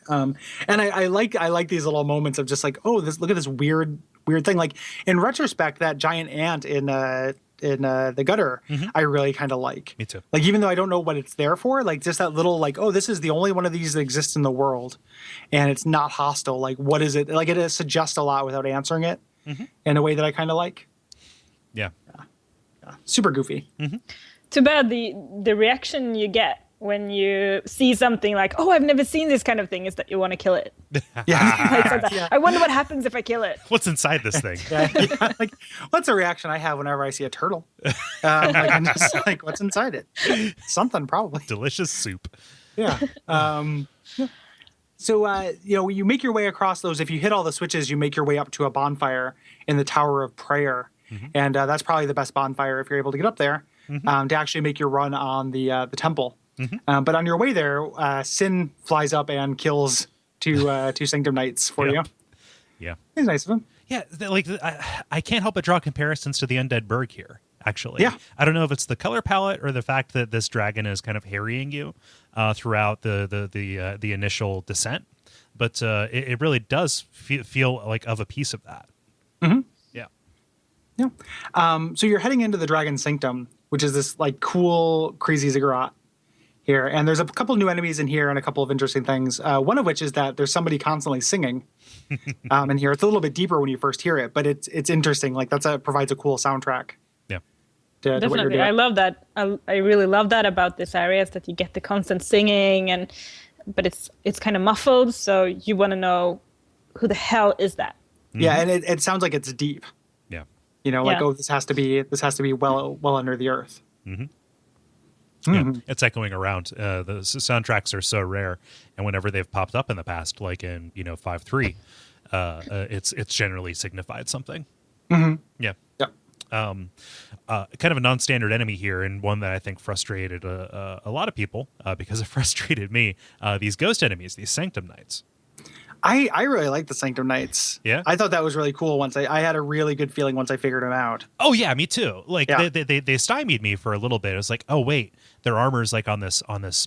And I like these little moments of just like, oh, look at this weird thing. Like in retrospect, that giant ant in the gutter, I really kind of like. Me too. Like even though I don't know what it's there for, like just that little like, oh, this is the only one of these that exists in the world, and it's not hostile. Like what is it? Like it suggests a lot without answering it in a way that I kind of like. Yeah. Super goofy. Too bad the reaction you get when you see something like, oh, I've never seen this kind of thing, is that you want to kill it. Yeah. Like, I wonder what happens if I kill it. What's inside this thing? Yeah. Like what's a reaction I have whenever I see a turtle? Like I'm just like, what's inside it? Something probably. Delicious soup. Yeah. So you make your way across those. If you hit all the switches, you make your way up to a bonfire in the Tower of Prayer, and that's probably the best bonfire if you're able to get up there to actually make your run on the temple. But on your way there, Sin flies up and kills two Sanctum Knights for you. Yeah. It's nice of him. Yeah, I can't help but draw comparisons to the Undead Burg here, actually. Yeah. I don't know if it's the color palette or the fact that this dragon is kind of harrying you throughout the initial descent, but it really does feel like of a piece of that. Yeah. Yeah. So you're heading into the Dragon Sanctum, which is this like cool, crazy ziggurat here. And there's a couple new enemies in here and a couple of interesting things. One of which is that there's somebody constantly singing in here. It's a little bit deeper when you first hear it, but it's interesting. Like provides a cool soundtrack. Yeah. To what you're Definitely. doing. I love that. I really love that about this area, is that you get the constant singing, but it's kind of muffled, so you want to know who the hell is that? Yeah, and it sounds like it's deep. Yeah. Like, oh, this has to be well under the earth. Yeah, it's echoing around. The soundtracks are so rare, and whenever they've popped up in the past, like in 5.3, it's generally signified something. Yeah. Yep. Kind of a non-standard enemy here, and one that I think frustrated a lot of people because it frustrated me. These ghost enemies, these Sanctum Knights. I really like the Sanctum Knights. Yeah? I thought that was really cool. Once I had a really good feeling once I figured them out. Oh yeah, me too. Like Yeah. they stymied me for a little bit. It was like, oh wait, their armor's like on this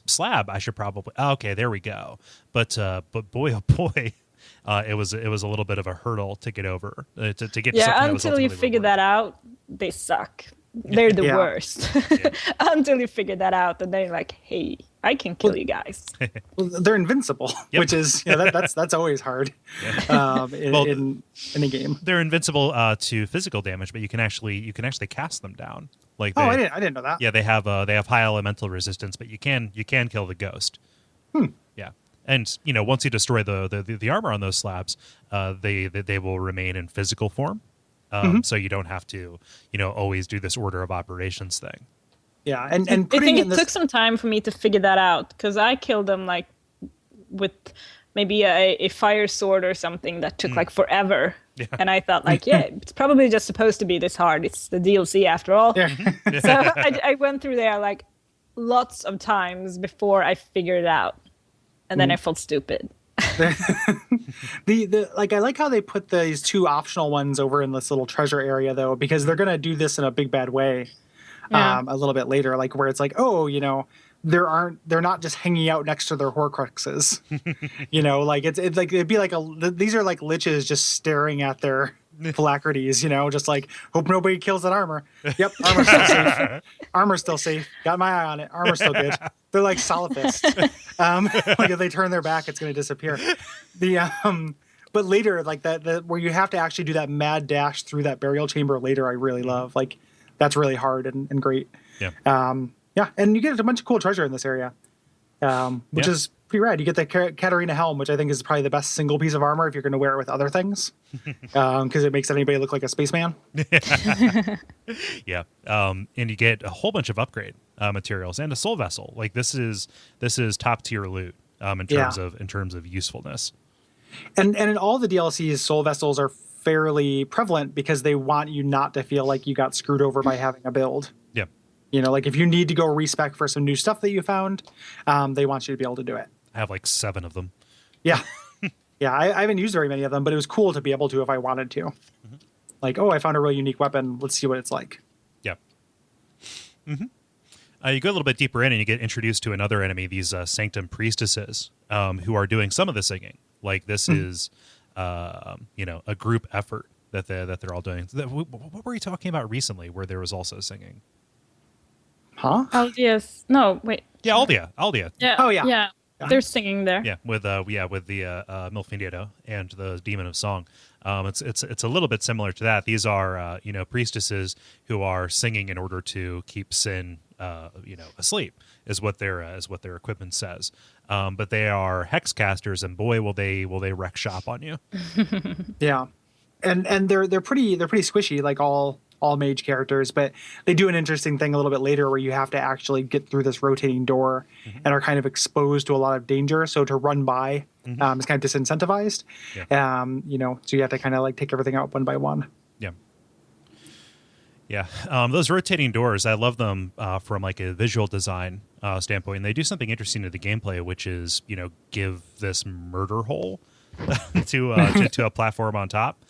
slab. I should probably okay, there we go. But boy oh boy, it was a little bit of a hurdle to get over to get to something that was until you ultimately figure rewarding. that out, they suck. They're the Yeah. worst. Until you figure that out, and then you're like, hey, I can kill you guys. Well, they're invincible, Yep. which is that's always hard in a game. They're invincible to physical damage, but you can actually cast them down. Like I didn't know that. Yeah, they have high elemental resistance, but you can kill the ghost. Yeah, and once you destroy the armor on those slabs, they will remain in physical form. So you don't have to always do this order of operations thing. Yeah, and I putting think in it this. took some time for me to figure that out, because I killed them like with maybe a fire sword or something that took like forever. Yeah. And I thought like, yeah, it's probably just supposed to be this hard. It's the DLC after all. Yeah. So I went through there like lots of times before I figured it out. And then I felt stupid. The like I like how they put these two optional ones over in this little treasure area though, because they're gonna do this in a big bad way. Yeah. A little bit later, like where it's like, oh, they're not just hanging out next to their Horcruxes. Like it's like it'd be like these are like liches just staring at their phylacteries, just like, hope nobody kills that armor. Yep, armor's still safe. Armor's still safe. Got my eye on it. Armor's still good. They're like solid fist. Like if they turn their back, it's going to disappear. But later, like that where you have to actually do that mad dash through that burial chamber later, I really love. Like that's really hard and great. Yeah. Yeah, and you get a bunch of cool treasure in this area, which is pretty rad. You get the Katarina helm, which I think is probably the best single piece of armor if you're going to wear it with other things, because it makes anybody look like a spaceman. Yeah, and you get a whole bunch of upgrade materials and a soul vessel. Like this is top tier loot in terms of usefulness. And in all the DLCs, soul vessels are fairly prevalent because they want you not to feel like you got screwed over by having a build. Yeah. Like if you need to go respec for some new stuff that you found, they want you to be able to do it. I have like 7 of them. Yeah. Yeah, I haven't used very many of them, but it was cool to be able to if I wanted to. Mm-hmm. Like, I found a really unique weapon. Let's see what it's like. Yeah. Mm-hmm. You go a little bit deeper in and you get introduced to another enemy, these Sanctum priestesses, who are doing some of the singing. Like this is, a group effort that they're all doing. What were you talking about recently where there was also singing? Huh? Aldia's. No, wait. Yeah, Aldia. Yeah. Oh, yeah. Yeah. They're singing there. Yeah, with the Milfindedo and the Demon of Song. It's a little bit similar to that. These are priestesses who are singing in order to keep Sin asleep is what their equipment says. But they are hex casters, and boy will they wreck shop on you. Yeah, and they're pretty squishy, like all mage characters, but they do an interesting thing a little bit later where you have to actually get through this rotating door and are kind of exposed to a lot of danger. So to run by is kind of disincentivized. Yeah. So you have to kind of like take everything out one by one. Yeah. Yeah. Those rotating doors, I love them from like a visual design standpoint. And they do something interesting to the gameplay, which is, give this murder hole to a platform on top.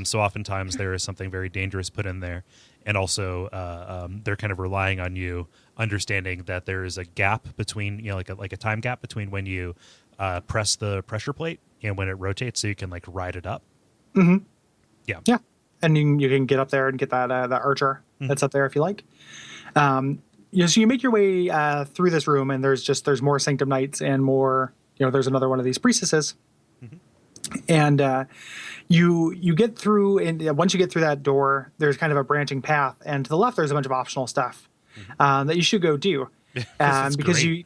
So oftentimes there is something very dangerous put in there. And also they're kind of relying on you understanding that there is a gap between, like a time gap between when you press the pressure plate and when it rotates so you can like ride it up. Mm-hmm. Yeah. Yeah. And you can get up there and get that archer that's up there if you like. So you make your way through this room and there's more Sanctum Knights and more, there's another one of these priestesses. Mm-hmm. And you get through, and once you get through that door, there's kind of a branching path, and to the left there's a bunch of optional stuff that you should go do because you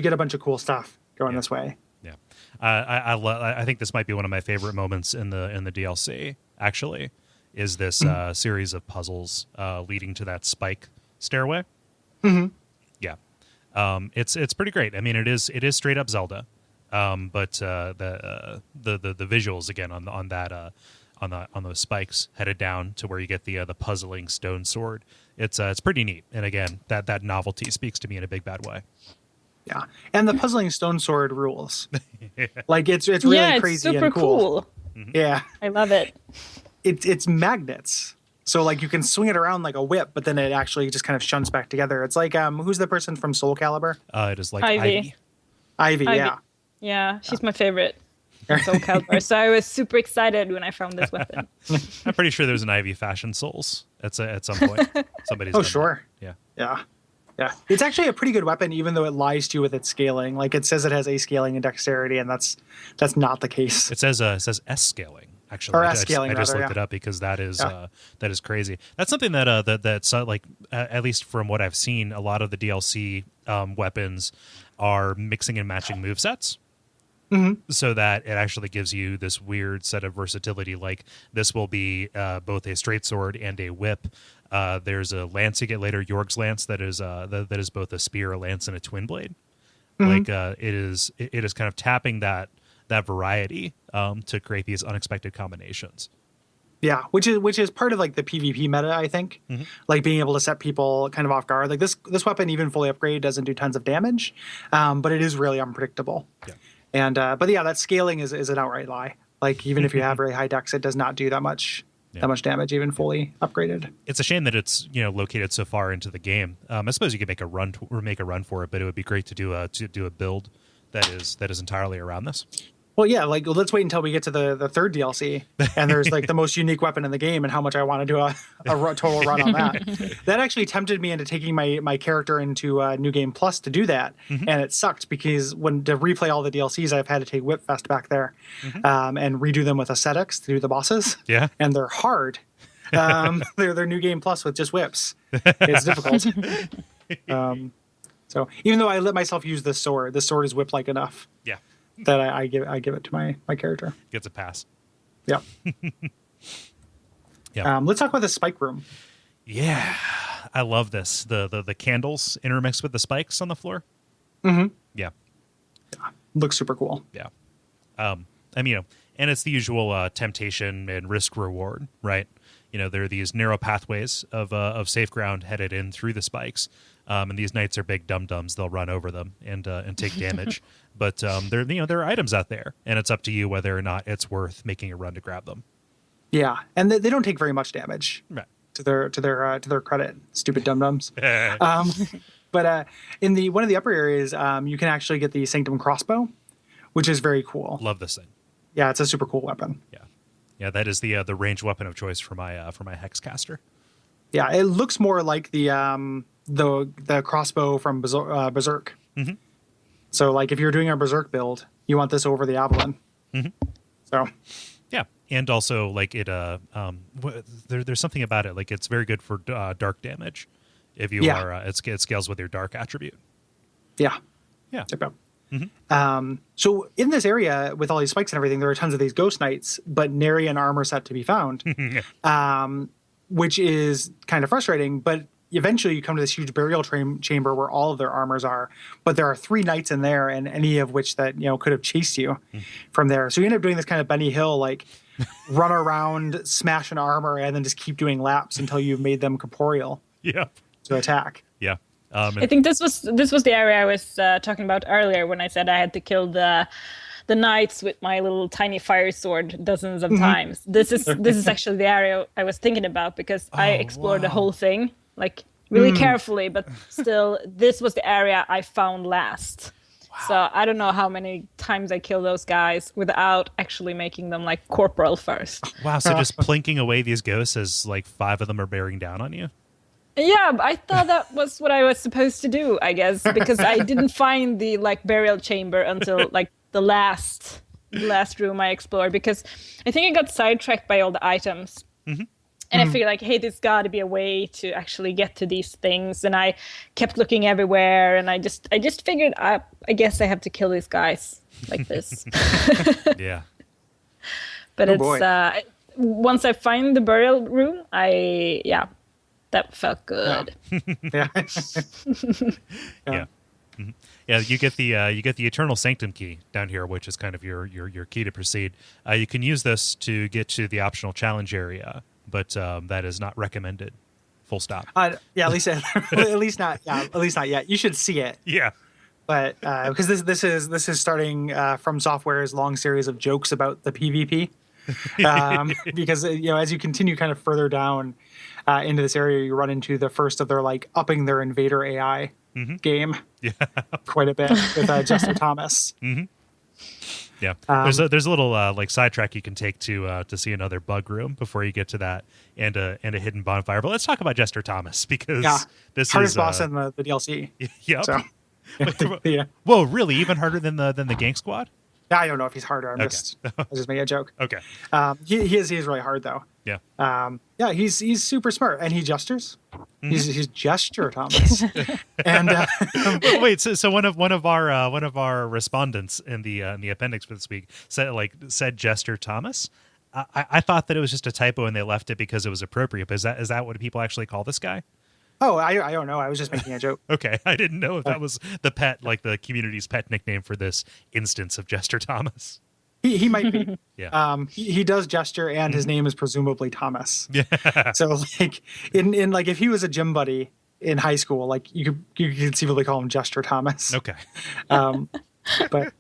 get a bunch of cool stuff going this way. Yeah, I think this might be one of my favorite moments in the DLC. Actually, is this series of puzzles leading to that spike stairway? Mm-hmm. Yeah, it's pretty great. I mean, it is straight up Zelda. But the visuals again on those spikes headed down to where you get the puzzling stone sword. It's pretty neat, and again that novelty speaks to me in a big bad way. Yeah, and the puzzling stone sword rules. Like it's really crazy super and cool. Mm-hmm. Yeah, I love it. It's magnets. So like you can swing it around like a whip, but then it actually just kind of shunts back together. It's like who's the person from Soul Calibur? It is like Ivy. Ivy, yeah. Yeah, she's my favorite. Soul Calibur. So I was super excited when I found this weapon. I'm pretty sure there's an Ivy Fashion Souls at some point. Somebody's oh, sure. That. Yeah. It's actually a pretty good weapon, even though it lies to you with its scaling. Like it says it has A scaling and dexterity, and that's not the case. It says S scaling. Actually, or S scaling. I just looked it up because that is crazy. That's something that's like at least from what I've seen, a lot of the DLC weapons are mixing and matching movesets. Mm-hmm. So that it actually gives you this weird set of versatility. Like this will be both a straight sword and a whip. There's a lance you get later, Yorg's lance, that is both a spear, a lance, and a twin blade. Mm-hmm. Like it is kind of tapping that variety to create these unexpected combinations. Yeah, which is part of like the PvP meta, I think. Mm-hmm. Like being able to set people kind of off guard. Like this weapon, even fully upgraded, doesn't do tons of damage, but it is really unpredictable. Yeah. And but yeah, that scaling is an outright lie. Like even if you have very high dex, it does not do that much that much damage, even fully upgraded. It's a shame that it's located so far into the game. I suppose you could make a run for it, but it would be great to do a build that is entirely around this. Well, yeah, like let's wait until we get to the third DLC, and there's like the most unique weapon in the game, and how much I want to do a total run on that. That actually tempted me into taking my character into New Game Plus to do that, and it sucked because to replay all the DLCs, I've had to take Whipfest back there and redo them with ascetics to do the bosses. Yeah, and they're hard. They're New Game Plus with just whips. It's difficult. So even though I let myself use the sword is whip-like enough. Yeah. That I give it to my character. Gets a pass. Yeah. Yeah. Let's talk about the spike room. Yeah, I love this. The candles intermixed with the spikes on the floor. Mm-hmm. Yeah. Looks super cool. Yeah. And it's the usual temptation and risk reward, right? There are these narrow pathways of safe ground headed in through the spikes. And these knights are big dum-dums. They'll run over them and take damage. But there are items out there, and it's up to you whether or not it's worth making a run to grab them. Yeah, and they don't take very much damage. Right. To their credit, stupid dum-dums. But in one of the upper areas, you can actually get the Sanctum crossbow, which is very cool. Love this thing. Yeah, it's a super cool weapon. Yeah, that is the ranged weapon of choice for my hexcaster. Yeah, it looks more like the crossbow from Berserk. Mm-hmm. So, like, if you're doing a Berserk build, you want this over the Avalon. Mm-hmm. So, yeah, and also like it. There's something about it. Like it's very good for dark damage. If you are, it scales with your dark attribute. Yeah. Yeah. Yep. Mm-hmm. So in this area with all these spikes and everything, there are tons of these ghost knights, but nary an armor set to be found, which is kind of frustrating. But eventually you come to this huge burial chamber where all of their armors are, but there are 3 knights in there, and any of which that could have chased you from there. So you end up doing this kind of Benny Hill, like run around, smash an armor, and then just keep doing laps until you've made them corporeal. Yeah. To attack. Yeah. I think this was the area I was talking about earlier when I said I had to kill the knights with my little tiny fire sword dozens of times. This is actually the area I was thinking about because I explored the whole thing like really carefully, but still this was the area I found last. Wow. So I don't know how many times I kill those guys without actually making them like corporal first. Wow, so just plinking away these ghosts as like 5 of them are bearing down on you? Yeah, I thought that was what I was supposed to do, I guess, because I didn't find the like burial chamber until like the last room I explored, because I think I got sidetracked by all the items. Mm-hmm. And I figured like, hey, there's got to be a way to actually get to these things. And I kept looking everywhere, and I just figured I guess I have to kill these guys like this. Yeah. But once I find the burial room, that felt good. Yeah. Yeah. Mm-hmm. Yeah, you get the Eternal Sanctum key down here, which is kind of your key to proceed. You can use this to get to the optional challenge area, but that is not recommended. Full stop. At least not yet. You should see it. Yeah. But because this is starting From Software's long series of jokes about the PvP. Because as you continue kind of further down into this area, you run into the first of their like upping their invader AI game quite a bit with Jester Thomas. Mm-hmm. Yeah, there's a little like sidetrack you can take to see another bug room before you get to that, and a hidden bonfire. But let's talk about Jester Thomas, because this hardest is boss in the DLC. Yep. So, yeah. Whoa, really? Even harder than the Gang Squad? I don't know if he's harder. I was just making a joke. Okay. He is really hard though. Yeah. He's super smart, and he gestures. Mm-hmm. He's gesture Thomas. And wait, so one of our respondents in the appendix for this week said gesture Thomas. I thought that it was just a typo and they left it because it was appropriate. But is that what people actually call this guy? Oh, I don't know. I was just making a joke. Okay, I didn't know if that was the pet, like the community's pet nickname for this instance of Jester Thomas. He might be. Yeah. He does gesture, and his name is presumably Thomas. Yeah. So like in like if he was a gym buddy in high school, like you could conceivably call him Gesture Thomas. Okay. But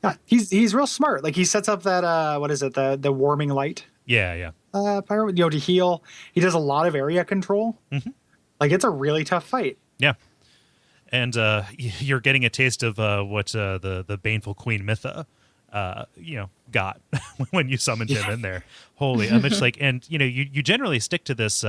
yeah, he's real smart. Like he sets up that what is it, the warming light Yeah. to heal. He does a lot of area control. Like, it's a really tough fight. Yeah. And you're getting a taste of what the baneful Queen Mytha, got when you summoned him in there. Holy, I'm just like, and you generally stick to this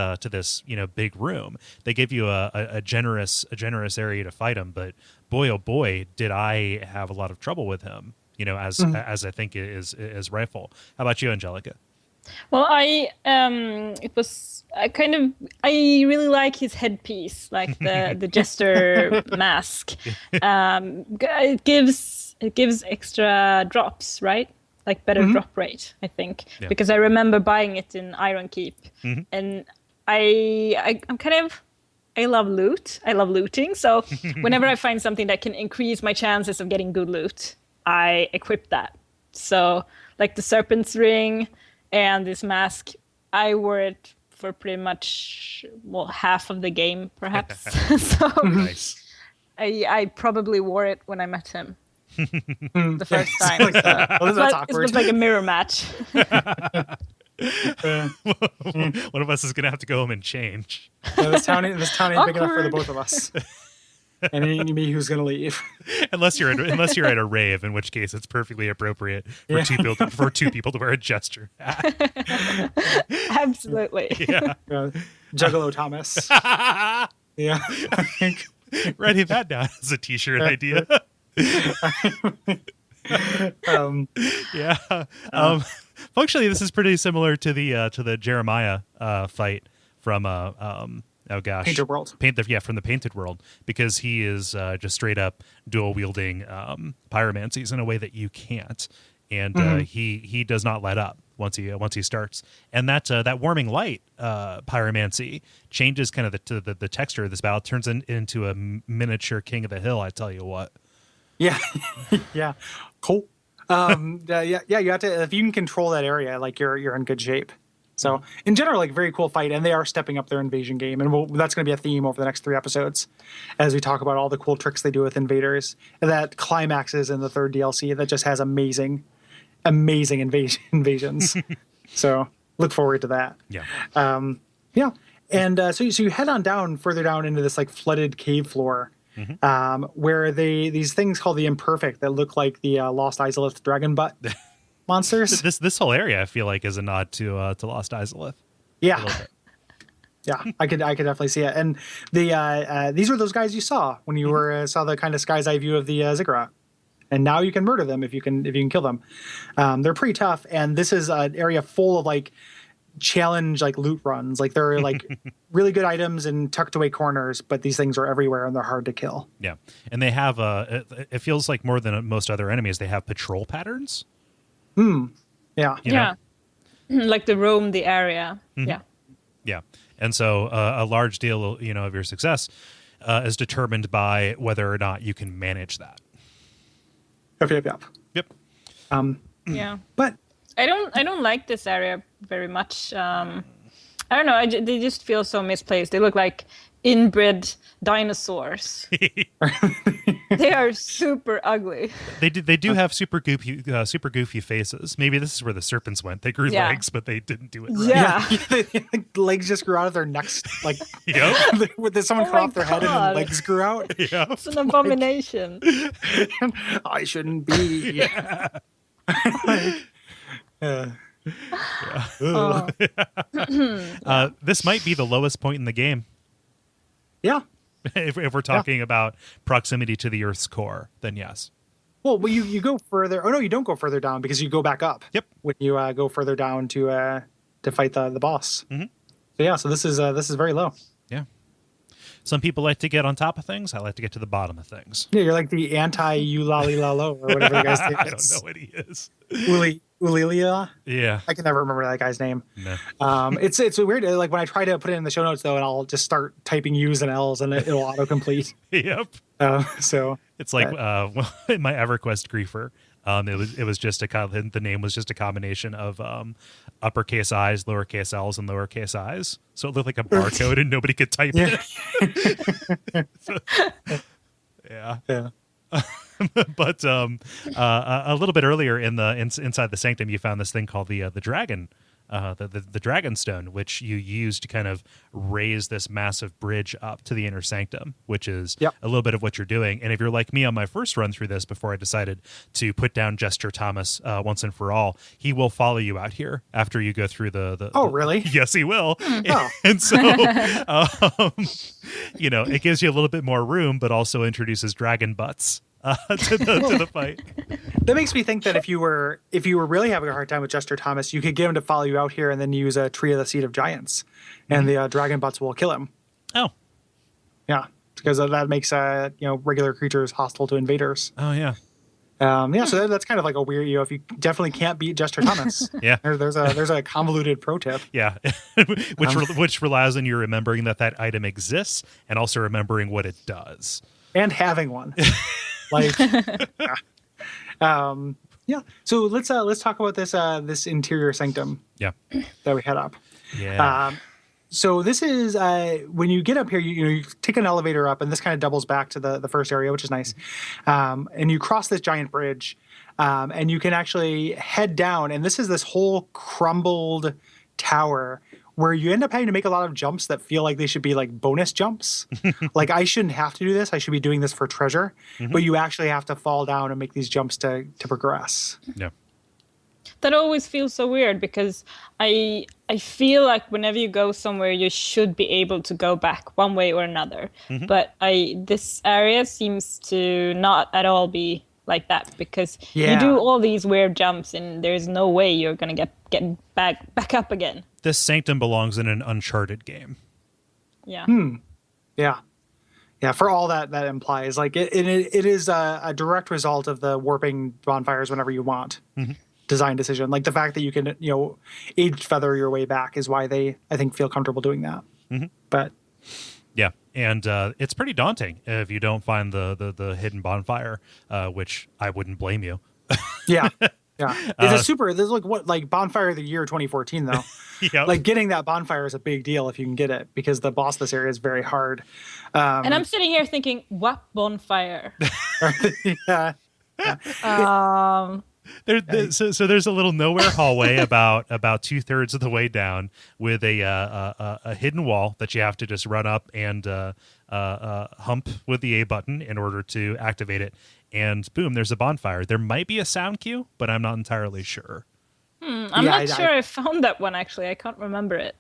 big room. They give you a generous area to fight him, but boy oh boy, did I have a lot of trouble with him. As I think is rightful. How about you, Angelica? Well, I really like his headpiece, like the jester mask. It gives extra drops, right? Like better drop rate, I think, because I remember buying it in Iron Keep, and I love loot. I love looting. So whenever I find something that can increase my chances of getting good loot, I equip that. So like the Serpent's Ring and this mask, I wore it for pretty much half of the game, perhaps. So Nice. I probably wore it when I met him the first time. That's awkward. It was like a mirror match. One of us is gonna have to go home and change. This town ain't big enough for the both of us. And it ain't me who's gonna leave. unless you're at a rave, in which case it's perfectly appropriate for two people to wear a jester hat. Absolutely. Yeah. Juggalo Thomas. Yeah. Writing that down as a t-shirt idea. Functionally, this is pretty similar to the Jeremiah fight from Painted World. From the Painted World, because he is just straight up dual wielding pyromancies in a way that you can't, and he does not let up once he starts. And that warming light pyromancy changes kind of the texture of this battle, turns into a miniature King of the Hill. I tell you what. Yeah, yeah, cool. You have to, if you can control that area, like you're in good shape. So in general, like very cool fight, and they are stepping up their invasion game, and that's going to be a theme over the next 3 episodes, as we talk about all the cool tricks they do with invaders. And that climaxes in the 3rd DLC that just has amazing invasions. So look forward to that. Yeah. And so you head on down further down into this like flooded cave floor. Where these things called the Imperfect that look like the Lost Izalith dragon butt monsters. This whole area I feel like is a nod to Lost Izalith. Yeah, yeah, I could definitely see it. And these were those guys you saw when you saw the kind of sky's eye view of the Ziggurat. And now you can murder them if you can kill them. They're pretty tough, and this is an area full of like challenge like loot runs. Like there are like really good items in tucked away corners, but these things are everywhere and they're hard to kill. Yeah, and they have it feels like more than most other enemies, they have patrol patterns. Yeah. You know? Like to roam the area. Yeah, and so a large deal of your success is determined by whether or not you can manage that. Yep. Yeah, but I don't like this area very much. I don't know. They just feel so misplaced. They look like inbred dinosaurs. They are super ugly. They do have super goofy faces. Maybe this is where the serpents went. They grew legs, but they didn't do it right. Yeah. Legs just grew out of their necks. Like, someone cut off their head and then legs grew out. Yeah. It's an abomination. I shouldn't be. Yeah. This might be the lowest point in the game. Yeah. If we're talking about proximity to the Earth's core, then yes. Well, you go further. Oh no, you don't go further down because you go back up. Yep. When you go further down to fight the boss. So this is very low. Yeah. Some people like to get on top of things. I like to get to the bottom of things. Yeah, you're like the anti-Ulali-Lalo or whatever the guy's name is. I don't know what he is. Ulilia? Yeah. I can never remember that guy's name. No. It's weird. Like when I try to put it in the show notes though, and I'll just start typing U's and L's and it'll autocomplete. Yep. So it's like in my EverQuest griefer, it was just the name was just a combination of uppercase I's, lowercase L's, and lowercase I's. So it looked like a barcode and nobody could type it. Yeah. But a little bit earlier inside the sanctum, you found this thing called the dragon the Dragonstone, which you use to kind of raise this massive bridge up to the Inner Sanctum, which is a little bit of what you're doing. And if you're like me on my first run through this, before I decided to put down Jester Thomas once and for all, he will follow you out here after you go through the really? Yes, he will. And so, it gives you a little bit more room, but also introduces dragon butts to the fight. That makes me think that if you were really having a hard time with Jester Thomas, you could get him to follow you out here and then use a Tree of the Seed of Giants, and the dragon butts will kill him. Oh, yeah, because that makes regular creatures hostile to invaders. Oh yeah. So that's kind of like a weird, if you definitely can't beat Jester Thomas. There's a convoluted pro tip. Yeah, which relies on you remembering that item exists and also remembering what it does and having one. So let's talk about this interior sanctum. That we head up. So this is when you get up here, you take an elevator up, and this kind of doubles back to the first area, which is nice. And you cross this giant bridge, and you can actually head down. And this is this whole crumbled tower where you end up having to make a lot of jumps that feel like they should be like bonus jumps. Like, I shouldn't have to do this. I should be doing this for treasure. But you actually have to fall down and make these jumps to progress. Yeah. That always feels so weird, because I feel like whenever you go somewhere, you should be able to go back one way or another. But this area seems to not at all be like that, because you do all these weird jumps and there's no way you're going to get back up again. This sanctum belongs in an Uncharted game. Yeah. Yeah, for all that implies. Like, it is a direct result of the warping bonfires whenever you want. Design decision. Like, the fact that you can, age feather your way back is why they, I think, feel comfortable doing that. But yeah, and it's pretty daunting if you don't find the hidden bonfire, which I wouldn't blame you. Yeah. It's there's like bonfire of the year 2014 though. Like, getting that bonfire is a big deal if you can get it, because the boss of this area is very hard. And I'm sitting here thinking, what bonfire? So there's a little nowhere hallway about 2/3 of the way down, with a hidden wall that you have to just run up and hump with the A button in order to activate it. And boom, there's a bonfire. There might be a sound cue, but I'm not entirely sure. I'm not sure I found that one, actually. I can't remember it.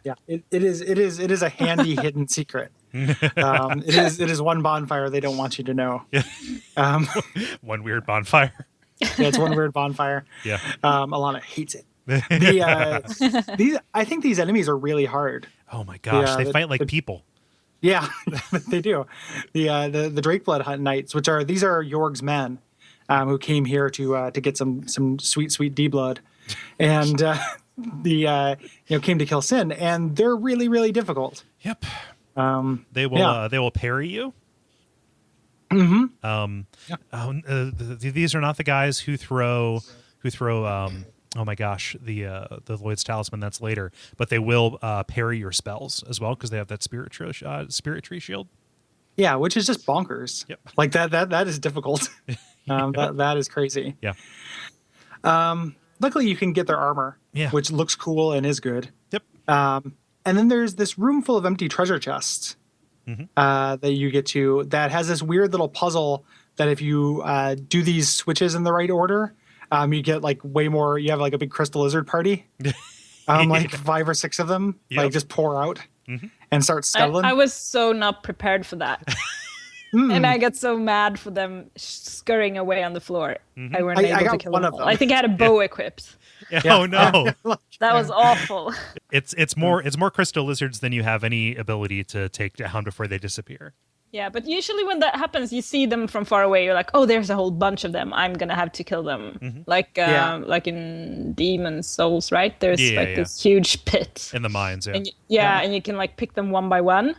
It is a handy hidden secret. It is one bonfire they don't want you to know. One weird bonfire. It's one weird bonfire. Alana hates it. I think these enemies are really hard. Oh my gosh, they fight like people. Yeah, they do. The Drakeblood Knights, these are Jorg's men, who came here to get some sweet D blood, and came to kill Sin, and they're really, really difficult. Yep. They will parry you. These are not the guys who throw oh my gosh, the Lloyd's Talisman, that's later, but they will parry your spells as well, because they have that spirit tree shield. Yeah, which is just bonkers. Yep. Like that is difficult. That is crazy. Yeah. Luckily you can get their armor, which looks cool and is good. Yep. And then there's this room full of empty treasure chests that you get to, that has this weird little puzzle that if you do these switches in the right order, you get like way more. You have like a big crystal lizard party, like 5 or 6 of them, like just pour out and start scuttling. I was so not prepared for that, and I got so mad for them scurrying away on the floor. I weren't able to kill them all. I think I had a bow equipped. Oh no, that was awful. It's more crystal lizards than you have any ability to take down before they disappear. Yeah, but usually when that happens, you see them from far away. You're like, oh, there's a whole bunch of them. I'm going to have to kill them. Like in Demon's Souls, right? There's this huge pit. In the mines, and you can like pick them one by one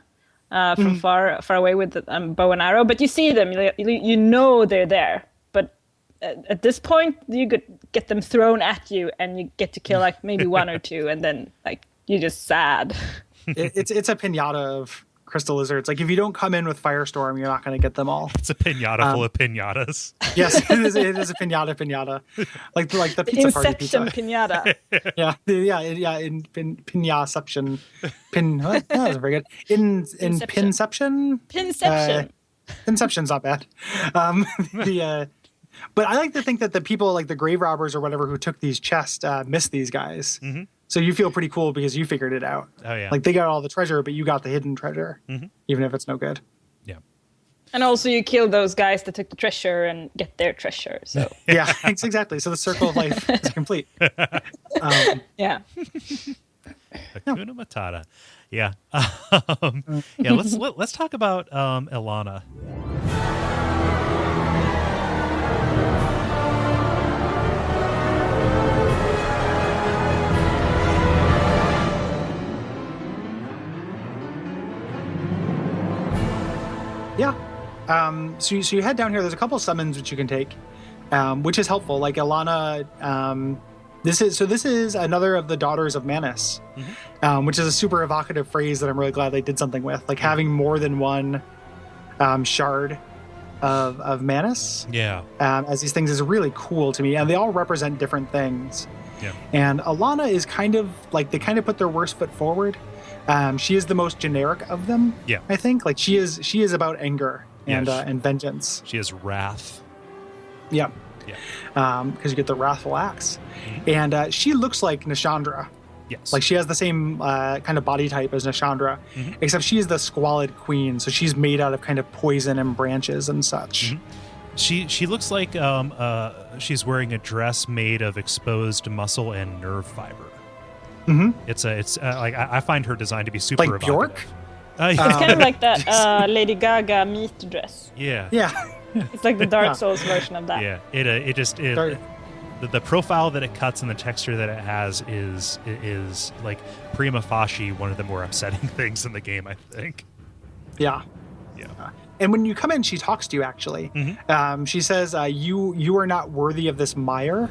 from far away with the bow and arrow. But you see them, you know they're there. But at this point, you could get them thrown at you and you get to kill like maybe 1 or 2. And then like you're just sad. It's a pinata of crystal lizards. Like if you don't come in with Firestorm, you're not going to get them all. It's a pinata full of pinatas. Yes, it is a pinata, like the pizza party pizza. Inception pinata. In Pinyaception. What? That was very good. In Pinception. Pinception. Inception's not bad. But I like to think that the people like the grave robbers or whatever who took these chests missed these guys. Mm-hmm. So you feel pretty cool because you figured it out. Oh yeah. Like they got all the treasure, but you got the hidden treasure, even if it's no good. Yeah. And also you kill those guys that took the treasure and get their treasure. So Yeah, exactly. So the circle of life is complete. yeah. Hakuna Matata. Yeah. Yeah. Let's talk about Ilana. Yeah. So you head down here. There's a couple summons which you can take, which is helpful. Like Ilana, this is another of the daughters of Manus, which is a super evocative phrase that I'm really glad they did something with. Like having more than one shard of Manus, as these things is really cool to me, and they all represent different things. Yeah. And Ilana is kind of like they kind of put their worst foot forward. She is the most generic of them. Yeah. I think like she is about anger and vengeance. She has wrath. Yeah. Yeah. Because you get the wrathful axe, and she looks like Nishandra. Yes. Like she has the same kind of body type as Nishandra, except she is the squalid queen. So she's made out of kind of poison and branches and such. She looks like she's wearing a dress made of exposed muscle and nerve fiber. It's like I find her design to be super like Bjork. Yeah. It's kind of like that Lady Gaga meat dress. Yeah. It's like the Dark Souls version of that. Yeah. The profile that it cuts and the texture that it has is like prima facie one of the more upsetting things in the game, I think. Yeah. And when you come in, she talks to you. Actually, she says, "You are not worthy of this mire."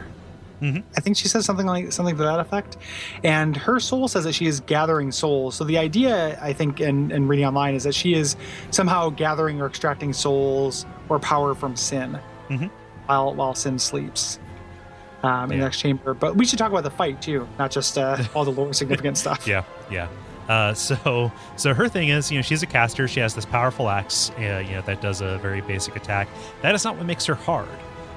I think she says something to that effect. And her soul says that she is gathering souls. So the idea, I think, in reading online, is that she is somehow gathering or extracting souls or power from sin while sin sleeps in the next chamber. But we should talk about the fight too, not just all the lore significant stuff. Yeah. So her thing is, she's a caster. She has this powerful axe, that does a very basic attack. That is not what makes her hard.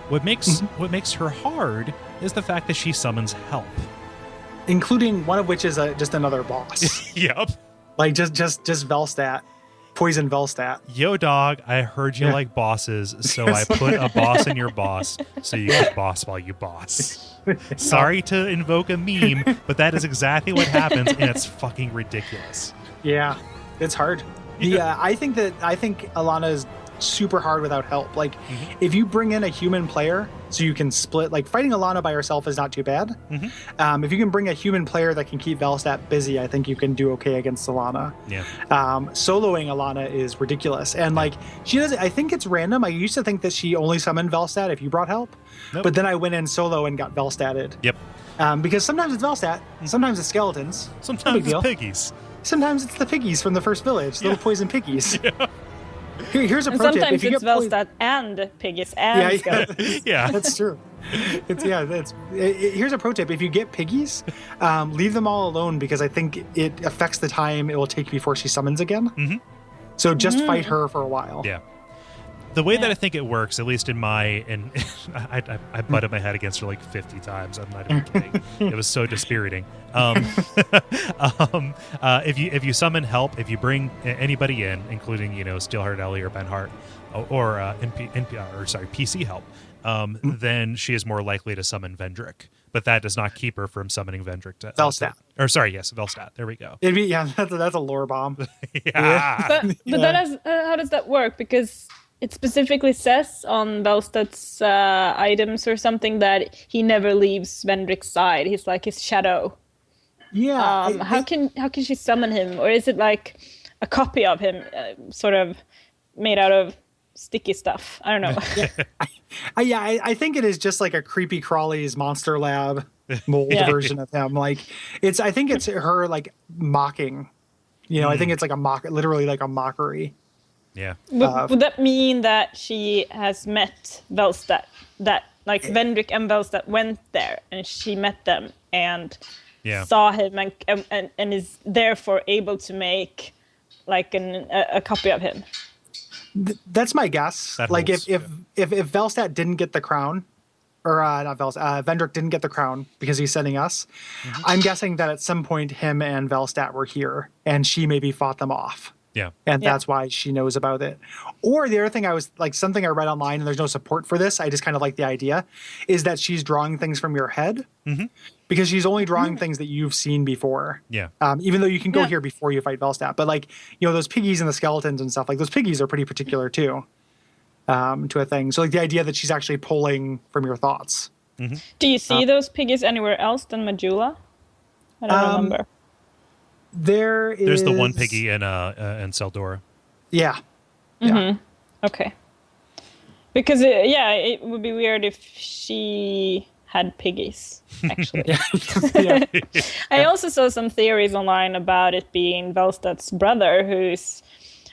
What makes her hard is the fact that she summons help, including one of which is just another boss. Yep. Like just Velstadt, poison Velstadt. Yo, dog, I heard you like bosses, so I put a boss in your boss so you can boss while you boss. Sorry to invoke a meme, but that is exactly what happens, and it's fucking ridiculous. Yeah, it's hard. I think Ilana is super hard without help. Like if you bring in a human player so you can split, like fighting Ilana by herself is not too bad. If you can bring a human player that can keep Velstadt busy, I think you can do okay against Ilana. Soloing Ilana is ridiculous, and like she does, I think it's random. I used to think that she only summoned Velstadt if you brought help, but then I went in solo and got Velstatted. Because sometimes it's Velstadt, sometimes it's skeletons, sometimes it's piggies, sometimes it's the piggies from the first village, little poison piggies. Here's a pro tip. Sometimes it's Velstadt and piggies and skeletons. That's true. Here's a pro tip. If you get piggies, leave them all alone because I think it affects the time it will take before she summons again. So just fight her for a while. The way that I think it works, at least in my, and I butted my head against her like 50 times. I'm not even kidding. It was so dispiriting. If you summon help, if you bring anybody in, including Steelheart Ellie or Ben Hart, or PC help, then she is more likely to summon Vendrick. But that does not keep her from summoning Vendrick to Velstadt. Velstadt. There we go. That's a lore bomb. But how does that work? Because it specifically says on Velstadt's items or something that he never leaves Vendrick's side. He's like his shadow. How can she summon him, or is it like a copy of him, sort of made out of sticky stuff? I don't know. I think it is just like a creepy crawly's Monster Lab mold version of him. Like I think it's her like mocking You know, I think it's like literally like a mockery. Yeah. Would that mean that she has met Velstadt? That like Vendrick and Velstadt went there and she met them and saw him and is therefore able to make like a copy of him. That's my guess. That like holds, if Velstadt didn't get the crown, or not Velstadt, Vendrick didn't get the crown because he's sending us. I'm guessing that at some point him and Velstadt were here and she maybe fought them off. Yeah. And that's why she knows about it. Or the other thing something I read online, and there's no support for this, I just kind of like the idea, is that she's drawing things from your head. Because she's only drawing things that you've seen before. Yeah. Even though you can go here before you fight Velstadt. But like, you know, those piggies and the skeletons and stuff, like those piggies are pretty particular too. To a thing. So like the idea that she's actually pulling from your thoughts. Do you see those piggies anywhere else than Majula? I don't remember. There's the one piggy in Seldora. Yeah. Yeah. Okay. Because it would be weird if she had piggies, actually. Yeah. I also saw some theories online about it being Velstadt's brother who's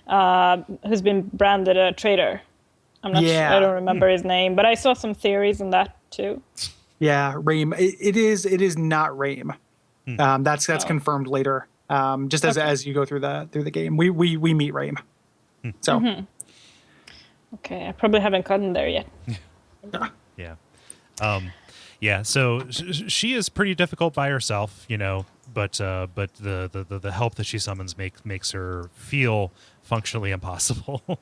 been branded a traitor. I'm not sure, I don't remember his name, but I saw some theories on that too. Yeah, Raim. It is not Raim. That's confirmed later. Just as you go through the game, we meet Raim. So okay, I probably haven't gotten there yet. Yeah. So she is pretty difficult by herself, you know, but the help that she summons makes her feel functionally impossible.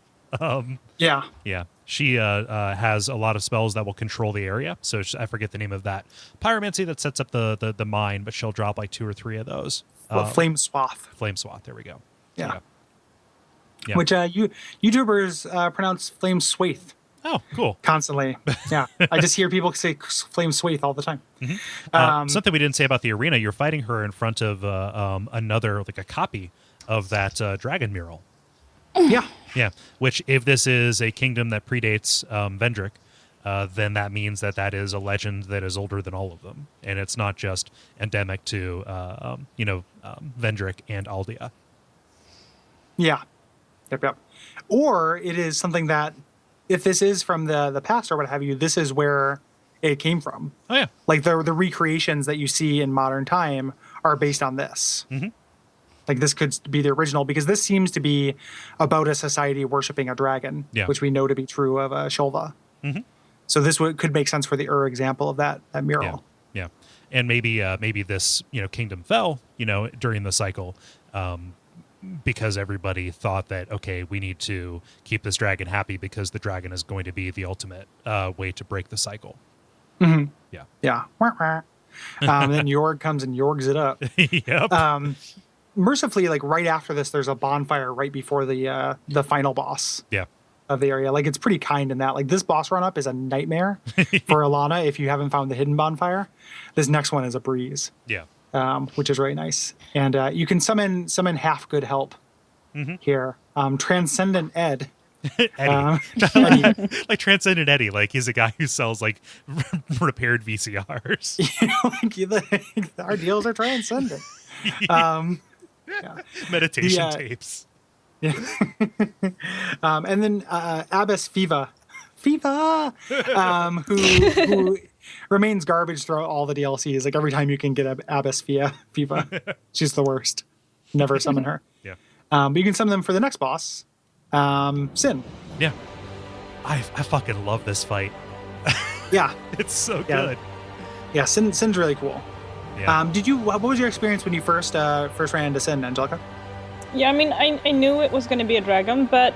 Yeah. She has a lot of spells that will control the area. So I forget the name of that pyromancy that sets up the mine, but she'll drop like 2 or 3 of those. Flame Swath. Flame Swath. There we go. Yeah. Yeah. Which YouTubers pronounce Flame Swath. Oh, cool. Constantly. Yeah. I just hear people say Flame Swath all the time. Something we didn't say about the arena, you're fighting her in front of another, like a copy of that dragon mural. Yeah. Yeah. Which, if this is a kingdom that predates Vendrick, then that means that is a legend that is older than all of them. And it's not just endemic to, Vendrick and Aldia. Yeah. Yep. Or it is something that, if this is from the past or what have you, this is where it came from. Oh, yeah. Like the recreations that you see in modern time are based on this. Like this could be the original, because this seems to be about a society worshiping a dragon, which we know to be true of Shulva. So this could make sense for the example of that mural. Yeah. And maybe this, kingdom fell, during the cycle, because everybody thought that, okay, we need to keep this dragon happy because the dragon is going to be the ultimate way to break the cycle. Yeah. Then Yorg comes and Yorgs it up. Yep. Mercifully, like right after this, there's a bonfire right before the final boss. Yeah. Of the area. Like it's pretty kind in that. Like this boss run up is a nightmare for Alana if you haven't found the hidden bonfire. This next one is a breeze. Yeah. Which is really nice. And you can summon half good help here. Transcendent Ed. Eddie. Like Transcendent Eddie. Like he's a guy who sells like repaired VCRs. Our deals are transcendent. Meditation tapes. Yeah. And then Abbess Fiva, who remains garbage throughout all the DLCs. Like every time you can get Abbess Fiva, she's the worst. Never summon her. Yeah. But you can summon them for the next boss, Sin. Yeah. I fucking love this fight. Yeah. It's so good. Yeah, Sin's really cool. Yeah. What was your experience when you first ran into Sin, Angelica? Yeah, I mean, I knew it was going to be a dragon, but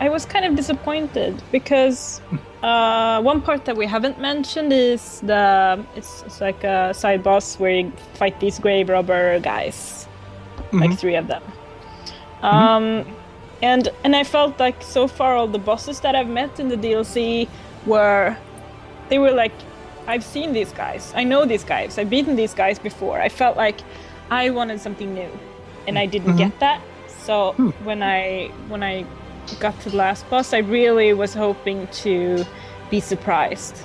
I was kind of disappointed because one part that we haven't mentioned is it's like a side boss where you fight these grave robber guys, like 3 of them. And I felt like so far all the bosses that I've met in the DLC were like, I've seen these guys, I know these guys, I've beaten these guys before. I felt like I wanted something new. And I didn't get that. So when I got to the last boss, I really was hoping to be surprised.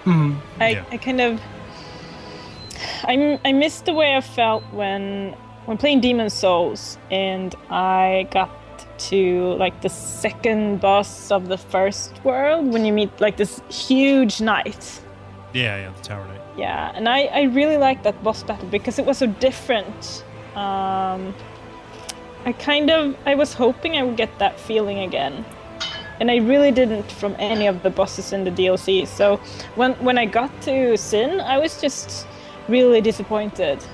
I missed the way I felt when when playing Demon Souls, and I got to like the second boss of the first world when you meet like this huge knight. Yeah, the Tower Knight. Yeah, and I really liked that boss battle because it was so different. I was hoping I would get that feeling again. And I really didn't from any of the bosses in the DLC. So when I got to Sin, I was just really disappointed.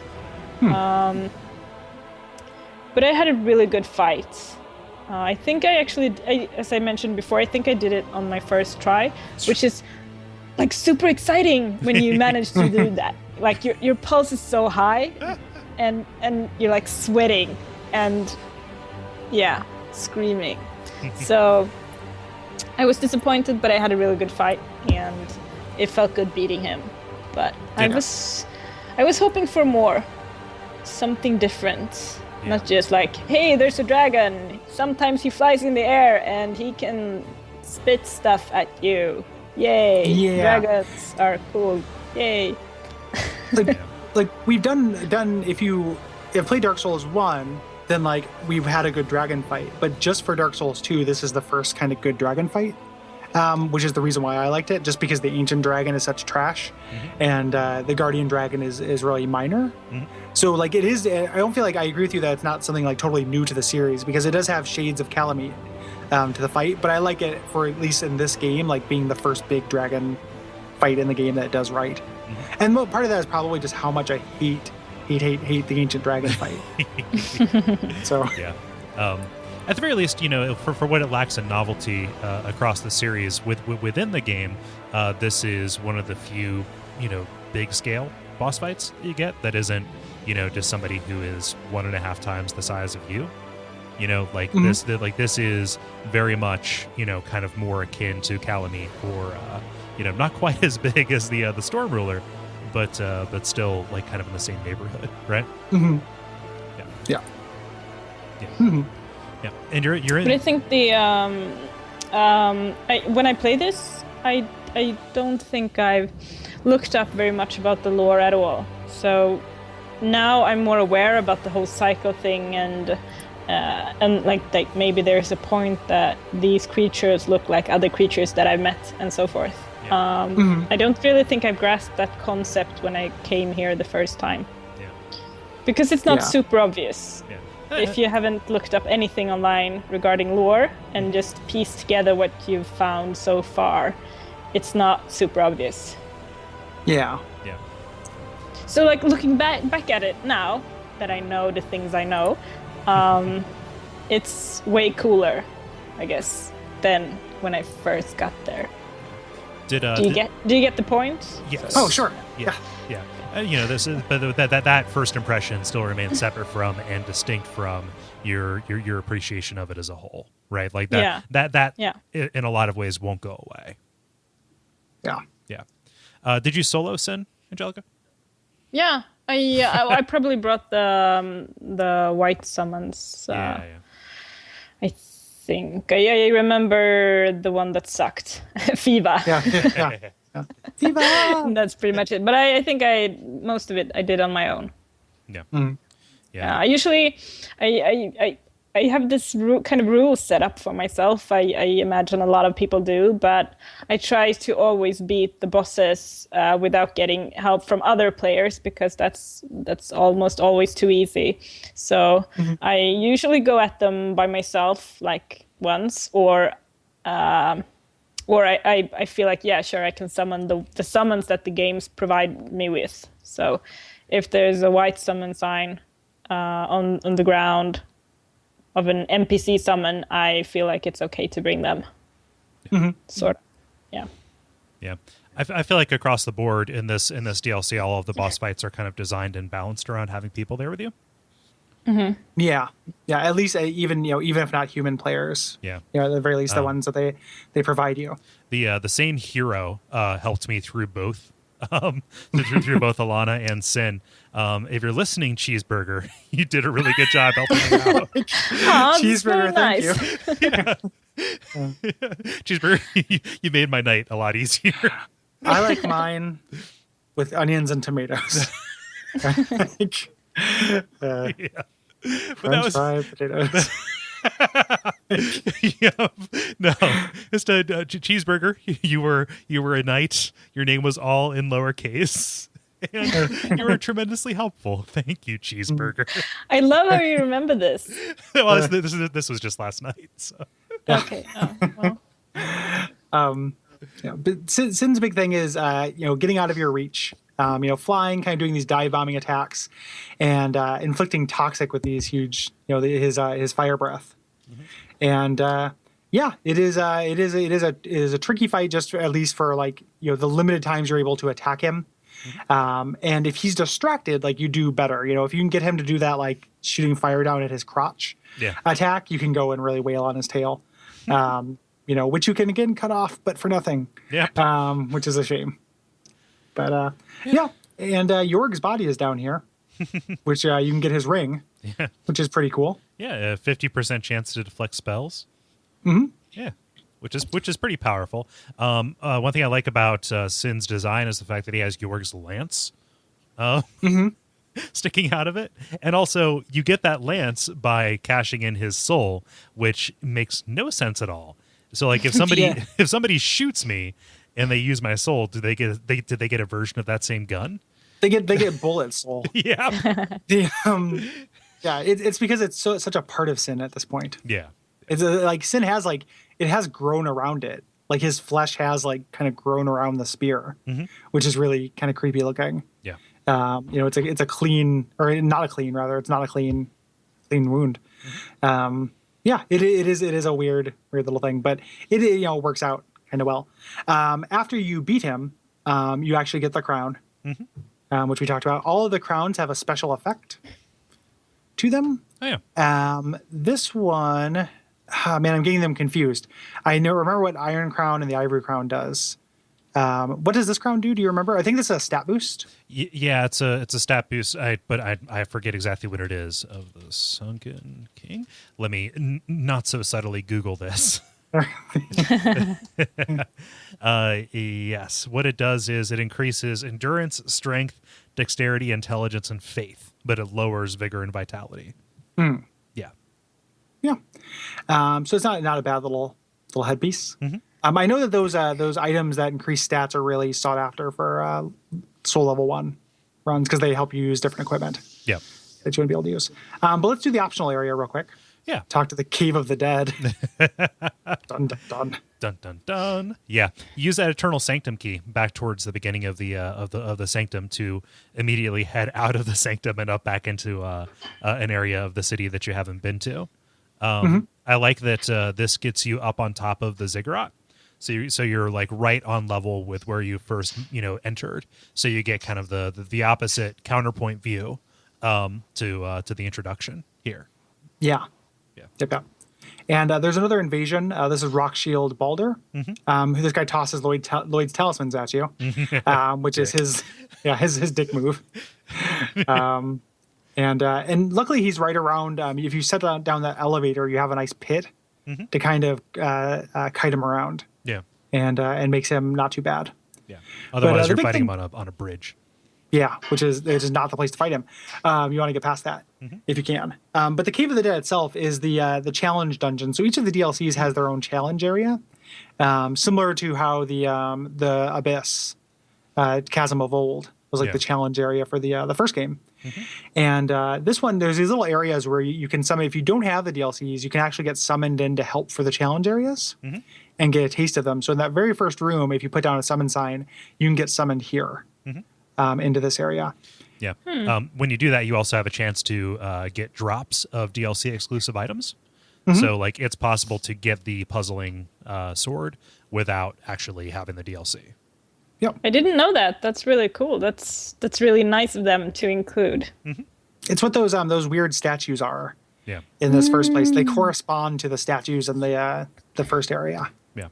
But I had a really good fight. I think as I mentioned before, I think I did it on my first try, which is like super exciting when you manage to do that. Like your pulse is so high, and you're like sweating and screaming. So I was disappointed, but I had a really good fight, and it felt good beating him. But I was hoping for more, something different. Not just like, hey, there's a dragon. Sometimes he flies in the air and he can spit stuff at you. Yay! Yeah. Dragons are cool. Yay! Like we've done. If you played Dark Souls 1, then like we've had a good dragon fight. But just for Dark Souls 2, this is the first kind of good dragon fight. Which is the reason why I liked it, just because the ancient dragon is such trash, and the guardian dragon is really minor. So like it is, I don't feel like I agree with you that it's not something like totally new to the series, because it does have shades of Calamite to the fight, but I like it for at least in this game, like being the first big dragon fight in the game that it does right. And part of that is probably just how much I hate the ancient dragon fight. So yeah. At the very least, for what it lacks in novelty across the series within the game, this is one of the few, big scale boss fights you get that isn't, just somebody who is 1.5 times the size of you. This is very much, kind of more akin to Calamite, or not quite as big as the Storm Ruler, but still like kind of in the same neighborhood, right? Yeah. Yeah, and you're in. But I think the when I play this, I don't think I've looked up very much about the lore at all. So now I'm more aware about the whole cycle thing, and like maybe there's a point that these creatures look like other creatures that I've met and so forth. Yeah. I don't really think I grasped that concept when I came here the first time. Yeah. Because it's not super obvious. Yeah. If you haven't looked up anything online regarding lore and just pieced together what you've found so far, it's not super obvious. Yeah. Yeah. So like looking back at it now that I know the things I know, it's way cooler, I guess, than when I first got there. Do you get the point? Yes. Oh, sure. Yeah. This is, but that first impression still remains separate from and distinct from your appreciation of it as a whole, right? Like that in a lot of ways won't go away. Yeah. Yeah. Did you solo Sin, Angelica? Yeah. I probably brought the white summons. I think I remember the one that sucked, Fiva. Yeah. Fiva. That's pretty much it. But I think most of it I did on my own. Yeah. Yeah. I usually I have this kind of rule set up for myself. I imagine a lot of people do, but I try to always beat the bosses without getting help from other players, because that's almost always too easy. So I usually go at them by myself, like once, or I feel like, yeah, sure, I can summon the summons that the games provide me with. So if there's a white summon sign on the ground of an NPC summon, I feel like it's okay to bring them. Sort of. Yeah. Yeah. I feel like across the board in this DLC, all of the boss fights are kind of designed and balanced around having people there with you. Yeah. At least even if not human players. Yeah. At the very least, the ones that they provide you. The same hero helped me through both. Through both Alana and Sin. If you're listening, Cheeseburger, you did a really good job helping me out. Cheeseburger, thank you. Cheeseburger, you made my night a lot easier. I like mine with onions and tomatoes. Yeah. But that French was fries, potatoes. yeah, no, just a cheeseburger. You were a knight. Your name was all in lowercase, and you were tremendously helpful. Thank you, cheeseburger. I love how you remember this. Well, this was just last night. So. Okay. Oh, well. But Sin's big thing is, getting out of your reach. Flying, kind of doing these dive bombing attacks, and inflicting toxic with these huge, his fire breath. And it is a tricky fight, just at least for the limited times you're able to attack him. And if he's distracted, you do better. If you can get him to do that, shooting fire down at his crotch attack, you can go and really wail on his tail. Which you can again cut off, but for nothing. Yeah. Which is a shame. But and Jorg's body is down here, which you can get his ring, which is pretty cool. Yeah, a 50% chance to deflect spells. Mm-hmm. Yeah, which is pretty powerful. One thing I like about Sin's design is the fact that he has Jorg's lance sticking out of it, and also you get that lance by cashing in his soul, which makes no sense at all. So, if somebody shoots me and they use my soul, did they get a version of that same gun? They get bullet soul. Yeah. It's because it's such a part of Sin at this point. Yeah. It's Sin has it has grown around it. His flesh has kind of grown around the spear, which is really kind of creepy looking. Yeah. It's a clean, or not a clean, rather. It's not a clean wound. It is a weird little thing, but it works out kind of well. After you beat him, you actually get the crown, which we talked about. All of the crowns have a special effect to them. Oh yeah. This one, I'm getting them confused. I remember what Iron Crown and the Ivory Crown does. What does this crown do? Do you remember? I think this is a stat boost. Yeah, it's a stat boost. I forget exactly what it is. Of the Sunken King. Let me not so subtly Google this. Yes, what it does is it increases endurance, strength, dexterity, intelligence, and faith, but it lowers vigor and vitality. Yeah. So it's not a bad little headpiece. I know that those items that increase stats are really sought after for soul level 1 runs, because they help you use different equipment. Yeah. That you wouldn't be able to use. But let's do the optional area real quick. Yeah. Talk to the Cave of the Dead. Dun, dun, dun. Dun dun dun. Yeah. Use that Eternal Sanctum key back towards the beginning of the sanctum to immediately head out of the sanctum and up back into an area of the city that you haven't been to. I like that this gets you up on top of the ziggurat. So you're right on level with where you first entered. So you get kind of the opposite counterpoint view to the introduction here. Yeah. Yep. And there's another invasion. This is Rock Shield Balder. Who this guy tosses Lloyd's talismans at you, which is his dick move. And luckily he's right around. If you set down that elevator, you have a nice pit to kind of kite him around. Yeah. And makes him not too bad. Yeah. Otherwise, you're fighting him on a bridge. Yeah, which is not the place to fight him. You want to get past that if you can. But the Cave of the Dead itself is the challenge dungeon. So each of the DLCs has their own challenge area, similar to how the Abyss, Chasm of Old, was the challenge area for the first game. And this one, there's these little areas where you can summon. If you don't have the DLCs, you can actually get summoned in to help for the challenge areas and get a taste of them. So in that very first room, if you put down a summon sign, you can get summoned here. Into this area. Yeah. When you do that, you also have a chance to get drops of DLC exclusive items. So it's possible to get the puzzling sword without actually having the DLC. Yep. I didn't know that. That's really cool. That's really nice of them to include. It's what those weird statues are. Yeah. In this first place, they correspond to the statues in the first area. Yeah.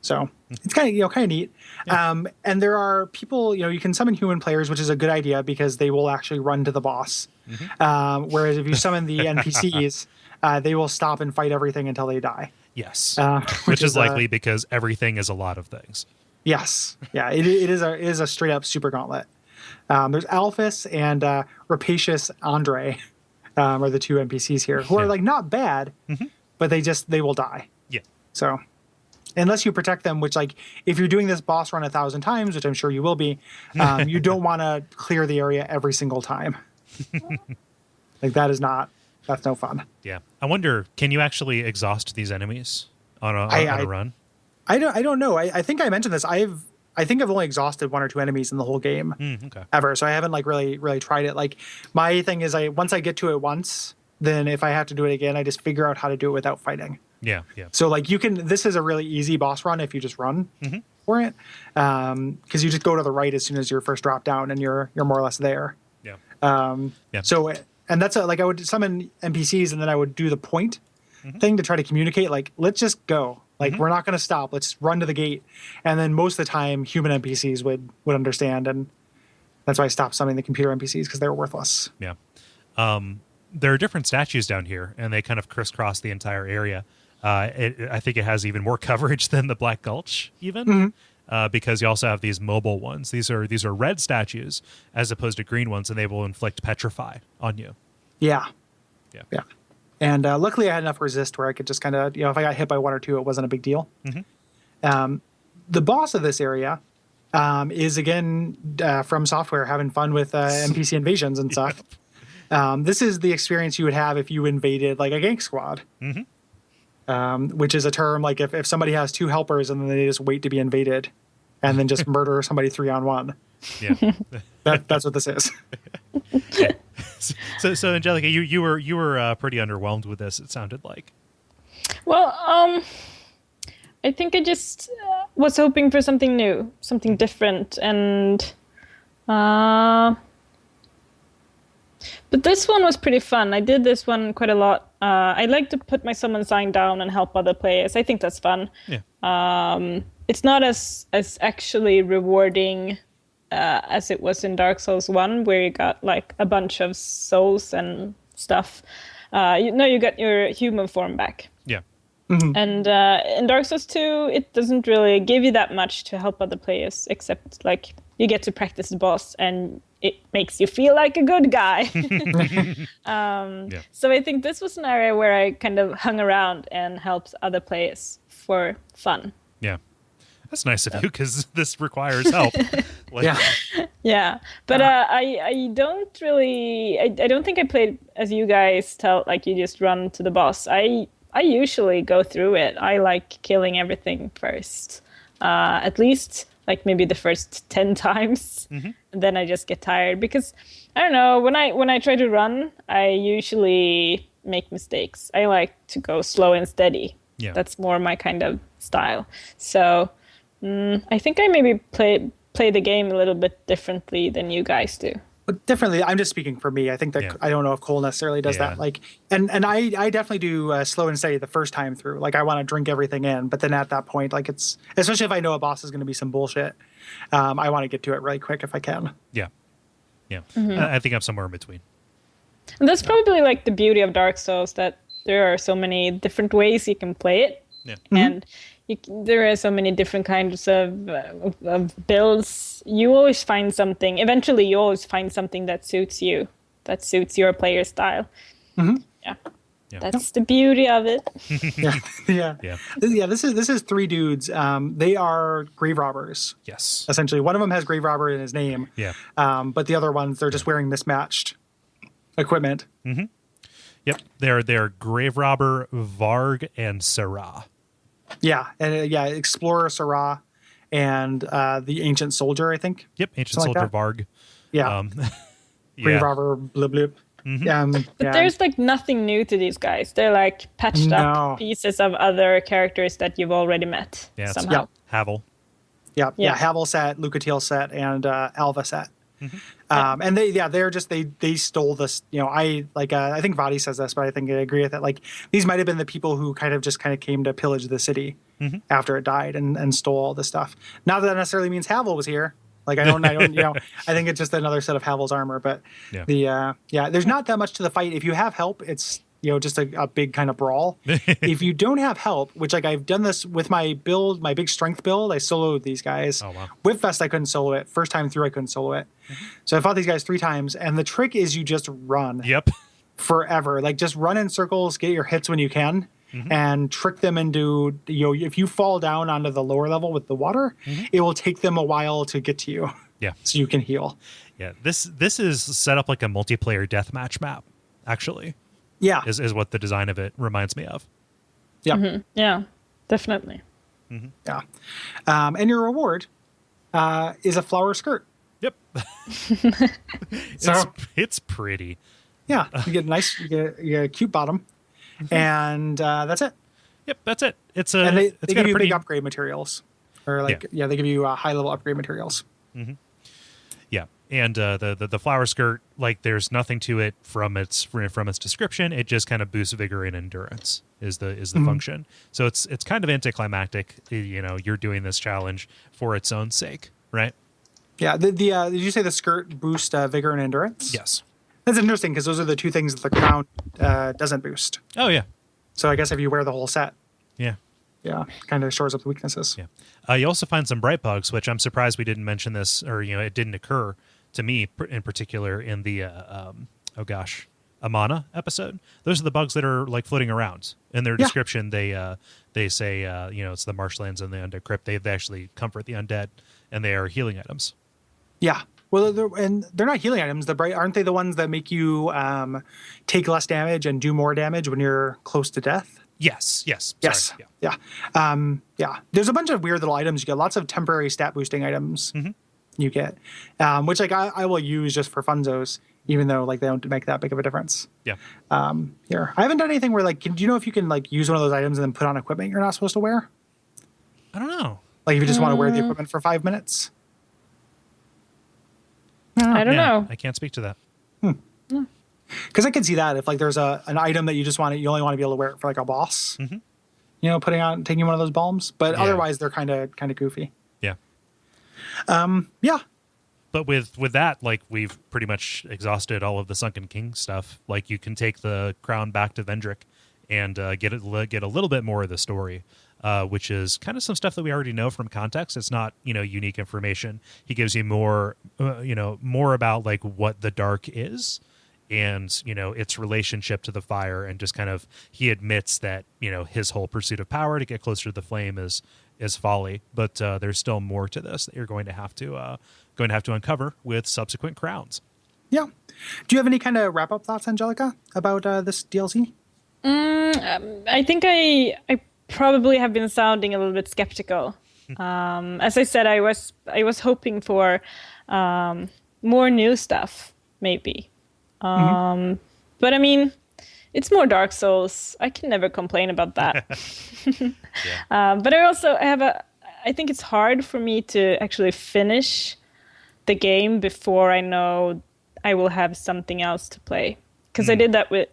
So it's kind of neat. Yeah. And there are people, you can summon human players, which is a good idea because they will actually run to the boss. Whereas if you summon the NPCs, they will stop and fight everything until they die. Yes. Which is likely because everything is a lot of things. Yes. Yeah. It is a straight up super gauntlet. There's Alphys and Rapacious Andre are the two NPCs here who are like not bad, but they will die. Yeah. So unless you protect them, which like if you're doing this boss run 1,000 times, which I'm sure you will be, you don't want to clear the area every single time. Like that's no fun. Yeah. I wonder, can you actually exhaust these enemies on a run? I don't know. I think I mentioned this. I think I've only exhausted 1 or 2 enemies in the whole game ever. So I haven't like really tried it. Like my thing is once I get to it once, then if I have to do it again, I just figure out how to do it without fighting. Yeah. So like this is a really easy boss run if you just run for it. Cause you just go to the right as soon as your first drop down and you're more or less there. Yeah. So, and that's like, I would summon NPCs and then I would do the point thing to try to communicate. Like, let's just go. Like, we're not going to stop. Let's run to the gate. And then most of the time, human NPCs would understand. And that's why I stopped summoning the computer NPCs because they were worthless. Yeah. There are different statues down here, and they kind of crisscross the entire area. I think it has even more coverage than the Black Gulch, even, because you also have these mobile ones. These are red statues as opposed to green ones, and they will inflict petrify on you. Yeah. Yeah. And luckily, I had enough resist where I could just kind of, if I got hit by 1 or 2, it wasn't a big deal. The boss of this area is, again, From Software, having fun with NPC invasions and stuff. This is the experience you would have if you invaded, like, a gank squad, which is a term, like, if somebody has 2 helpers and then they just wait to be invaded and then just murder somebody 3-on-1. Yeah. That's what this is. So Angelica, you were pretty underwhelmed with this. It sounded like. Well, I think I just was hoping for something new, something different, and but this one was pretty fun. I did this one quite a lot. I like to put my summon sign down and help other players. I think that's fun. Yeah. It's not as actually rewarding as it was in Dark Souls 1, where you got like a bunch of souls and stuff. You got your human form back. Yeah. And in Dark Souls 2, it doesn't really give you that much to help other players, except like you get to practice the boss and it makes you feel like a good guy. So I think this was an area where I kind of hung around and helped other players for fun. Yeah. That's nice of you, because this requires help. Yeah. But I don't really... I don't think I played as you guys tell, like you just run to the boss. I usually go through it. I like killing everything first. At least like maybe the first 10 times. And then I just get tired. Because, I don't know, when I try to run, I usually make mistakes. I like to go slow and steady. Yeah. That's more my kind of style. So... I think I maybe play the game a little bit differently than you guys do. But differently, I'm just speaking for me. I think that I don't know if Kole necessarily does that. Like, and I definitely do slow and steady the first time through. Like, I want to drink everything in, but then at that point, like it's especially if I know a boss is going to be some bullshit, I want to get to it really quick if I can. Yeah. I think I'm somewhere in between. And that's probably like the beauty of Dark Souls, that there are so many different ways you can play it, and there are so many different kinds of builds. You always find something. Eventually, you always find something that suits you, that suits your player style. Yeah. That's the beauty of it. Yeah. This is 3 dudes. They are grave robbers. Yes. Essentially, one of them has grave robber in his name. Yeah. But the other ones, they're just wearing mismatched equipment. Yep. They're grave robber, Varg, and Sarah. Yeah, and Explorer Sarah and the Ancient Soldier, I think. Yep, Ancient Soldier like Varg. Yeah. Grave robber, blip blip. But there's like nothing new to these guys. They're like patched up pieces of other characters that you've already met somehow. Havel. Yeah. Havel set, Lucatiel set, and Alva set. And they stole this. I think Vadi says this, but I think I agree with it. Like, these might have been the people who kind of came to pillage the city after it died and stole all this stuff. Not that necessarily means Havel was here. Like, I don't, I think it's just another set of Havel's armor. But there's not that much to the fight. If you have help, it's just a big kind of brawl. If you don't have help, which like I've done this with my build, my big strength build, I soloed these guys. Oh, wow. With Vest, I couldn't solo it. First time through, I couldn't solo it. So I fought these guys 3 times, and the trick is you just run Yep. forever. Like just run in circles, get your hits when you can, and trick them into, if you fall down onto the lower level with the water, it will take them a while to get to you. Yeah. So you can heal. Yeah. This is set up like a multiplayer deathmatch map, actually. Yeah. Is what the design of it reminds me of. Yeah. Yeah, definitely. Yeah. And your reward is a flower skirt. Yep. So It's pretty. yeah, you get a cute bottom, and that's it. Yep, that's it. It's And they it's got give a you pretty big upgrade materials, or they give you high level upgrade materials. Yeah, and the flower skirt, like there's nothing to it from its description. It just kind of boosts vigor and endurance is the function. So it's kind of anticlimactic. You're doing this challenge for its own sake, right? Yeah. Did you say the skirt boost vigor and endurance? Yes. That's interesting because those are the 2 things that the crown doesn't boost. Oh yeah. So I guess if you wear the whole set, Yeah. yeah, kind of shores up the weaknesses. Yeah. You also find some bright bugs, which I'm surprised we didn't mention this, or it didn't occur to me in particular in the Amana episode. Those are the bugs that are like floating around. In their description, they say it's the marshlands and the undead crypt. They actually comfort the undead, and they are healing items. Yeah. Well, they're not healing items. Aren't they the ones that make you take less damage and do more damage when you're close to death? Yes. Sorry. Yeah. Yeah. There's a bunch of weird little items. You get lots of temporary stat boosting items. You get, which like I will use just for funzos, even though like they don't make that big of a difference. Yeah. Here, I haven't done anything where like, do you know if you can like use one of those items and then put on equipment you're not supposed to wear? I don't know. Like if you just want to wear the equipment for 5 minutes. I don't know. I can't speak to that. Because I can see that if like there's an item that you only want to be able to wear it for like a boss, taking one of those balms. But otherwise, they're kind of goofy. Yeah. Yeah. But with that, like we've pretty much exhausted all of the Sunken King stuff. Like you can take the crown back to Vendrick and get a little bit more of the story, which is kind of some stuff that we already know from context. It's not unique information. He gives you more about like what the dark is. And its relationship to the fire, and just kind of he admits that his whole pursuit of power to get closer to the flame is folly, but there's still more to this that you're going to have to uncover with subsequent crowns. Yeah. Do you have any kind of wrap up thoughts, Angelica, about this DLC? I think I probably have been sounding a little bit skeptical. As I said, I was hoping for more new stuff, maybe. But I mean, it's more Dark Souls. I can never complain about that. But I think it's hard for me to actually finish the game before I know I will have something else to play. Because I did that with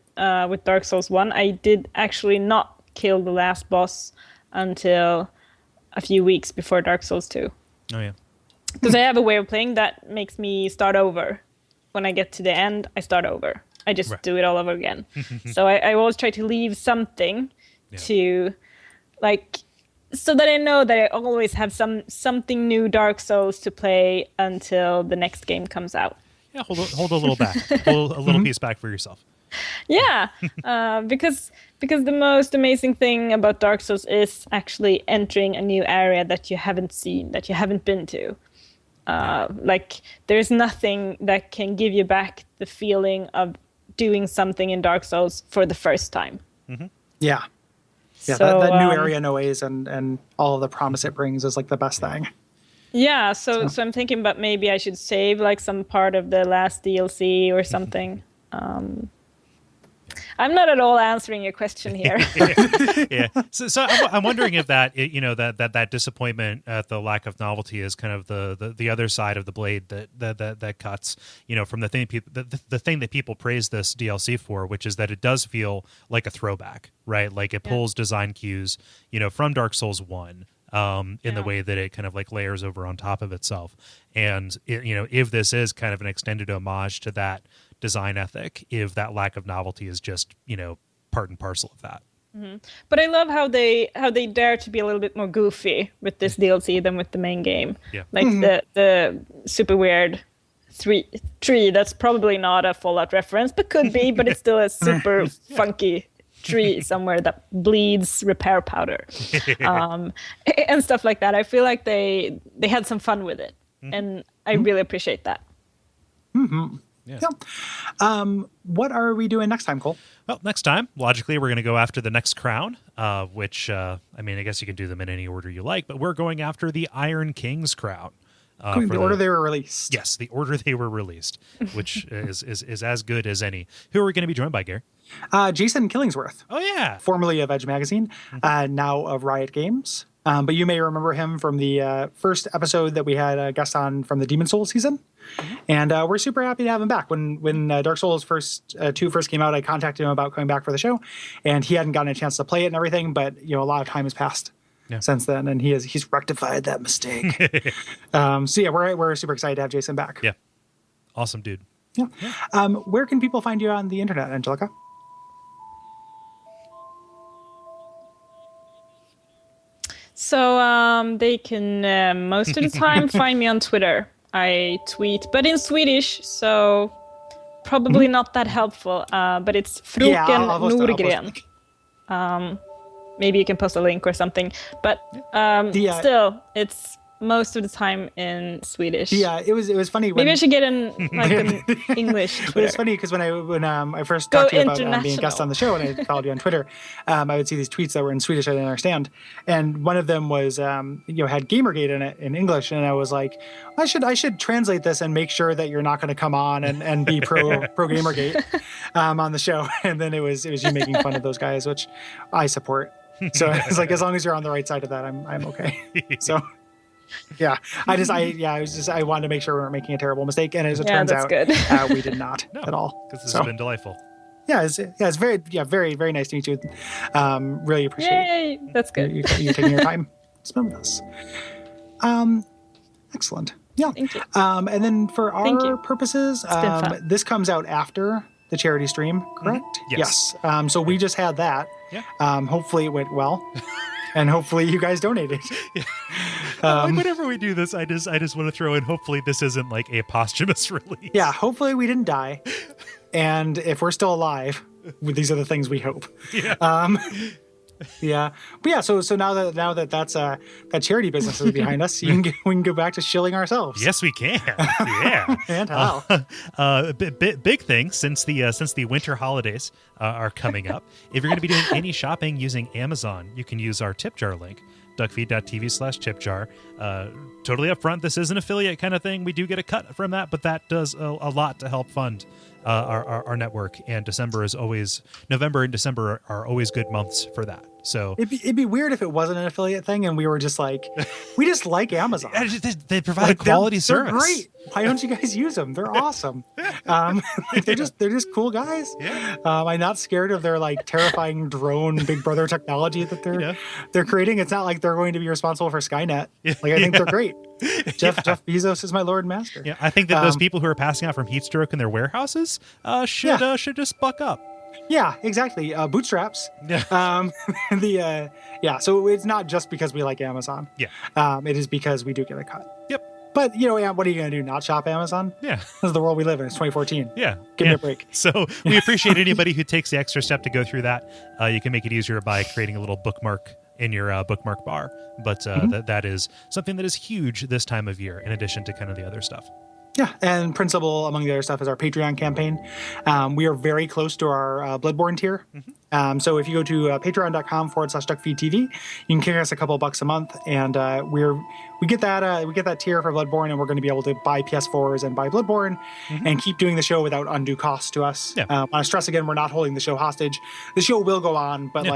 Dark Souls 1. I did actually not kill the last boss until a few weeks before Dark Souls 2. Oh yeah. Because I have a way of playing that makes me start over. When I get to the end, I start over. I just do it all over again. So I always try to leave something to, like, so that I know that I always have something new Dark Souls to play until the next game comes out. Yeah, hold a little back. Hold a little piece back for yourself. Yeah, because the most amazing thing about Dark Souls is actually entering a new area that you haven't seen, that you haven't been to. Like there's nothing that can give you back the feeling of doing something in Dark Souls for the first time. Yeah. Yeah, so, that new area noise and all of the promise it brings is like the best thing. Yeah, so I'm thinking about maybe I should save like some part of the last DLC or something. I'm not at all answering your question here. Yeah. So I'm wondering if that that disappointment at the lack of novelty is kind of the other side of the blade that cuts from the thing the thing that people praise this DLC for, which is that it does feel like a throwback, right? Like it pulls design cues from Dark Souls 1. In the way that it kind of like layers over on top of itself, and if this is kind of an extended homage to that design ethic, if that lack of novelty is just part and parcel of that. But I love how they dare to be a little bit more goofy with this DLC than with the main game. Yeah. Like the super weird tree that's probably not a Fallout reference, but could be, but it's still a super funky tree somewhere that bleeds repair powder, and stuff like that. I feel like they had some fun with it, and I really appreciate that. Yeah. What are we doing next time, Kole? Well, next time, logically, we're going to go after the next crown, which, I guess you can do them in any order you like, but we're going after the Iron King's crown. The order they were released. Yes, the order they were released, which is as good as any. Who are we going to be joined by, Gary? Jason Killingsworth. Oh, yeah. Formerly of Edge Magazine, now of Riot Games. But you may remember him from the first episode that we had a guest on from the Demon Souls season. And we're super happy to have him back. When Dark Souls two first came out, I contacted him about coming back for the show. And he hadn't gotten a chance to play it and everything, but a lot of time has passed since then. And he's rectified that mistake. We're super excited to have Jason back. Yeah. Awesome, dude. Yeah. Where can people find you on the internet, Angelica? So they can most of the time find me on Twitter. I tweet, but in Swedish, so probably not that helpful. But it's Fröken Norgren. Maybe you can post a link or something. But still, it's most of the time in Swedish. Yeah, it was funny. Maybe I should get an English Twitter. It was funny because when I first talked to you about being a guest on the show and I followed you on Twitter, I would see these tweets that were in Swedish I didn't understand, and one of them was had Gamergate in it in English, and I was like, I should translate this and make sure that you're not going to come on and be pro Gamergate on the show, and then it was you making fun of those guys, which I support. So it's like, as long as you're on the right side of that, I'm okay. So. Yeah, I wanted to make sure we weren't making a terrible mistake, and as it turns out, we did not at all. Because this has been delightful. Yeah, it's very, very nice to meet you. Really appreciate that's good. You taking your time to spend with us. Excellent. Yeah. Thank you. And then for our purposes, this comes out after the charity stream, correct? Yes. So we just had that. Yeah. Hopefully it went well. And hopefully you guys donated. Whenever we do this, I just want to throw in, hopefully this isn't like a posthumous release. Yeah, hopefully we didn't die. And if we're still alive, these are the things we hope. Yeah. Yeah. But yeah, so now that that's that charity business is behind us, we can go back to shilling ourselves. Yes, we can. Yeah. And how? Big thing since the winter holidays are coming up. If you're going to be doing any shopping using Amazon, you can use our tip jar link. Duckfeed.tv/tipjar. Totally upfront, this is an affiliate kind of thing. We do get a cut from that, but that does a lot to help fund our network. And November and December are always good months for that. So it'd be weird if it wasn't an affiliate thing and we were just like, we just like Amazon. They provide quality service. They're great. Why don't you guys use them? They're awesome. They're just cool guys. Yeah. I'm not scared of their terrifying drone Big Brother technology that they're creating. It's not like they're going to be responsible for Skynet. I think they're great. Jeff Bezos is my Lord and master. Yeah, I think that those people who are passing out from heat stroke in their warehouses should just buck up. Yeah, exactly. Bootstraps. Yeah. So it's not just because we like Amazon. Yeah. It is because we do get a cut. Yep. But what are you going to do? Not shop Amazon? Yeah. This is the world we live in. It's 2014. Yeah. Give me a break. So we appreciate anybody who takes the extra step to go through that. You can make it easier by creating a little bookmark in your bookmark bar. But that is something that is huge this time of year, in addition to kind of the other stuff. Yeah, and principal among the other stuff is our Patreon campaign. We are very close to our Bloodborne tier. So if you go to patreon.com/Duckfeed.tv, you can kick us a couple bucks a month, and we get that tier for Bloodborne, and we're going to be able to buy PS4s and buy Bloodborne, and keep doing the show without undue cost to us. Yeah. I want to stress again, we're not holding the show hostage. The show will go on, but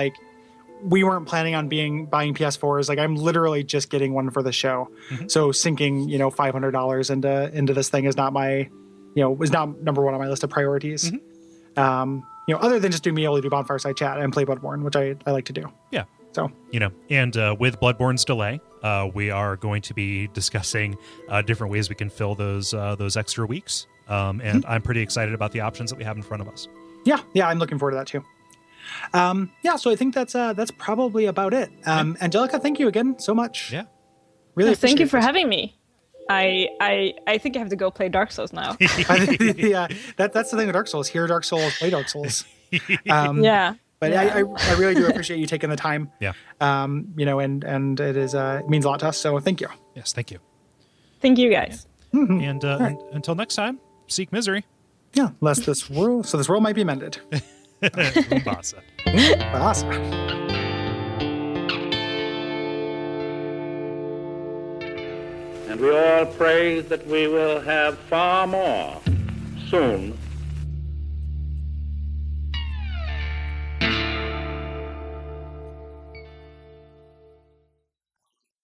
we weren't planning on buying PS4s. I'm literally just getting one for the show. So sinking, $500 into this thing is not was not number one on my list of priorities. Other than just being able to do Bonfireside Chat and play Bloodborne, which I like to do. Yeah. So, and with Bloodborne's delay, we are going to be discussing different ways we can fill those extra weeks. And I'm pretty excited about the options that we have in front of us. Yeah, I'm looking forward to that too. So I think that's probably about it. Angelica, thank you again so much. Yeah. Really Thank you appreciate for this. having me. I think I have to go play Dark Souls now. Yeah, that's the thing with Dark Souls. Hear Dark Souls, play Dark Souls. Yeah. But Yeah. I really do appreciate you taking the time. Yeah. And it is it means a lot to us. So thank you. Yes, thank you. Thank you guys. And until next time, seek misery. Yeah, lest this world might be mended. Umbasa. Awesome. And we all pray that we will have far more soon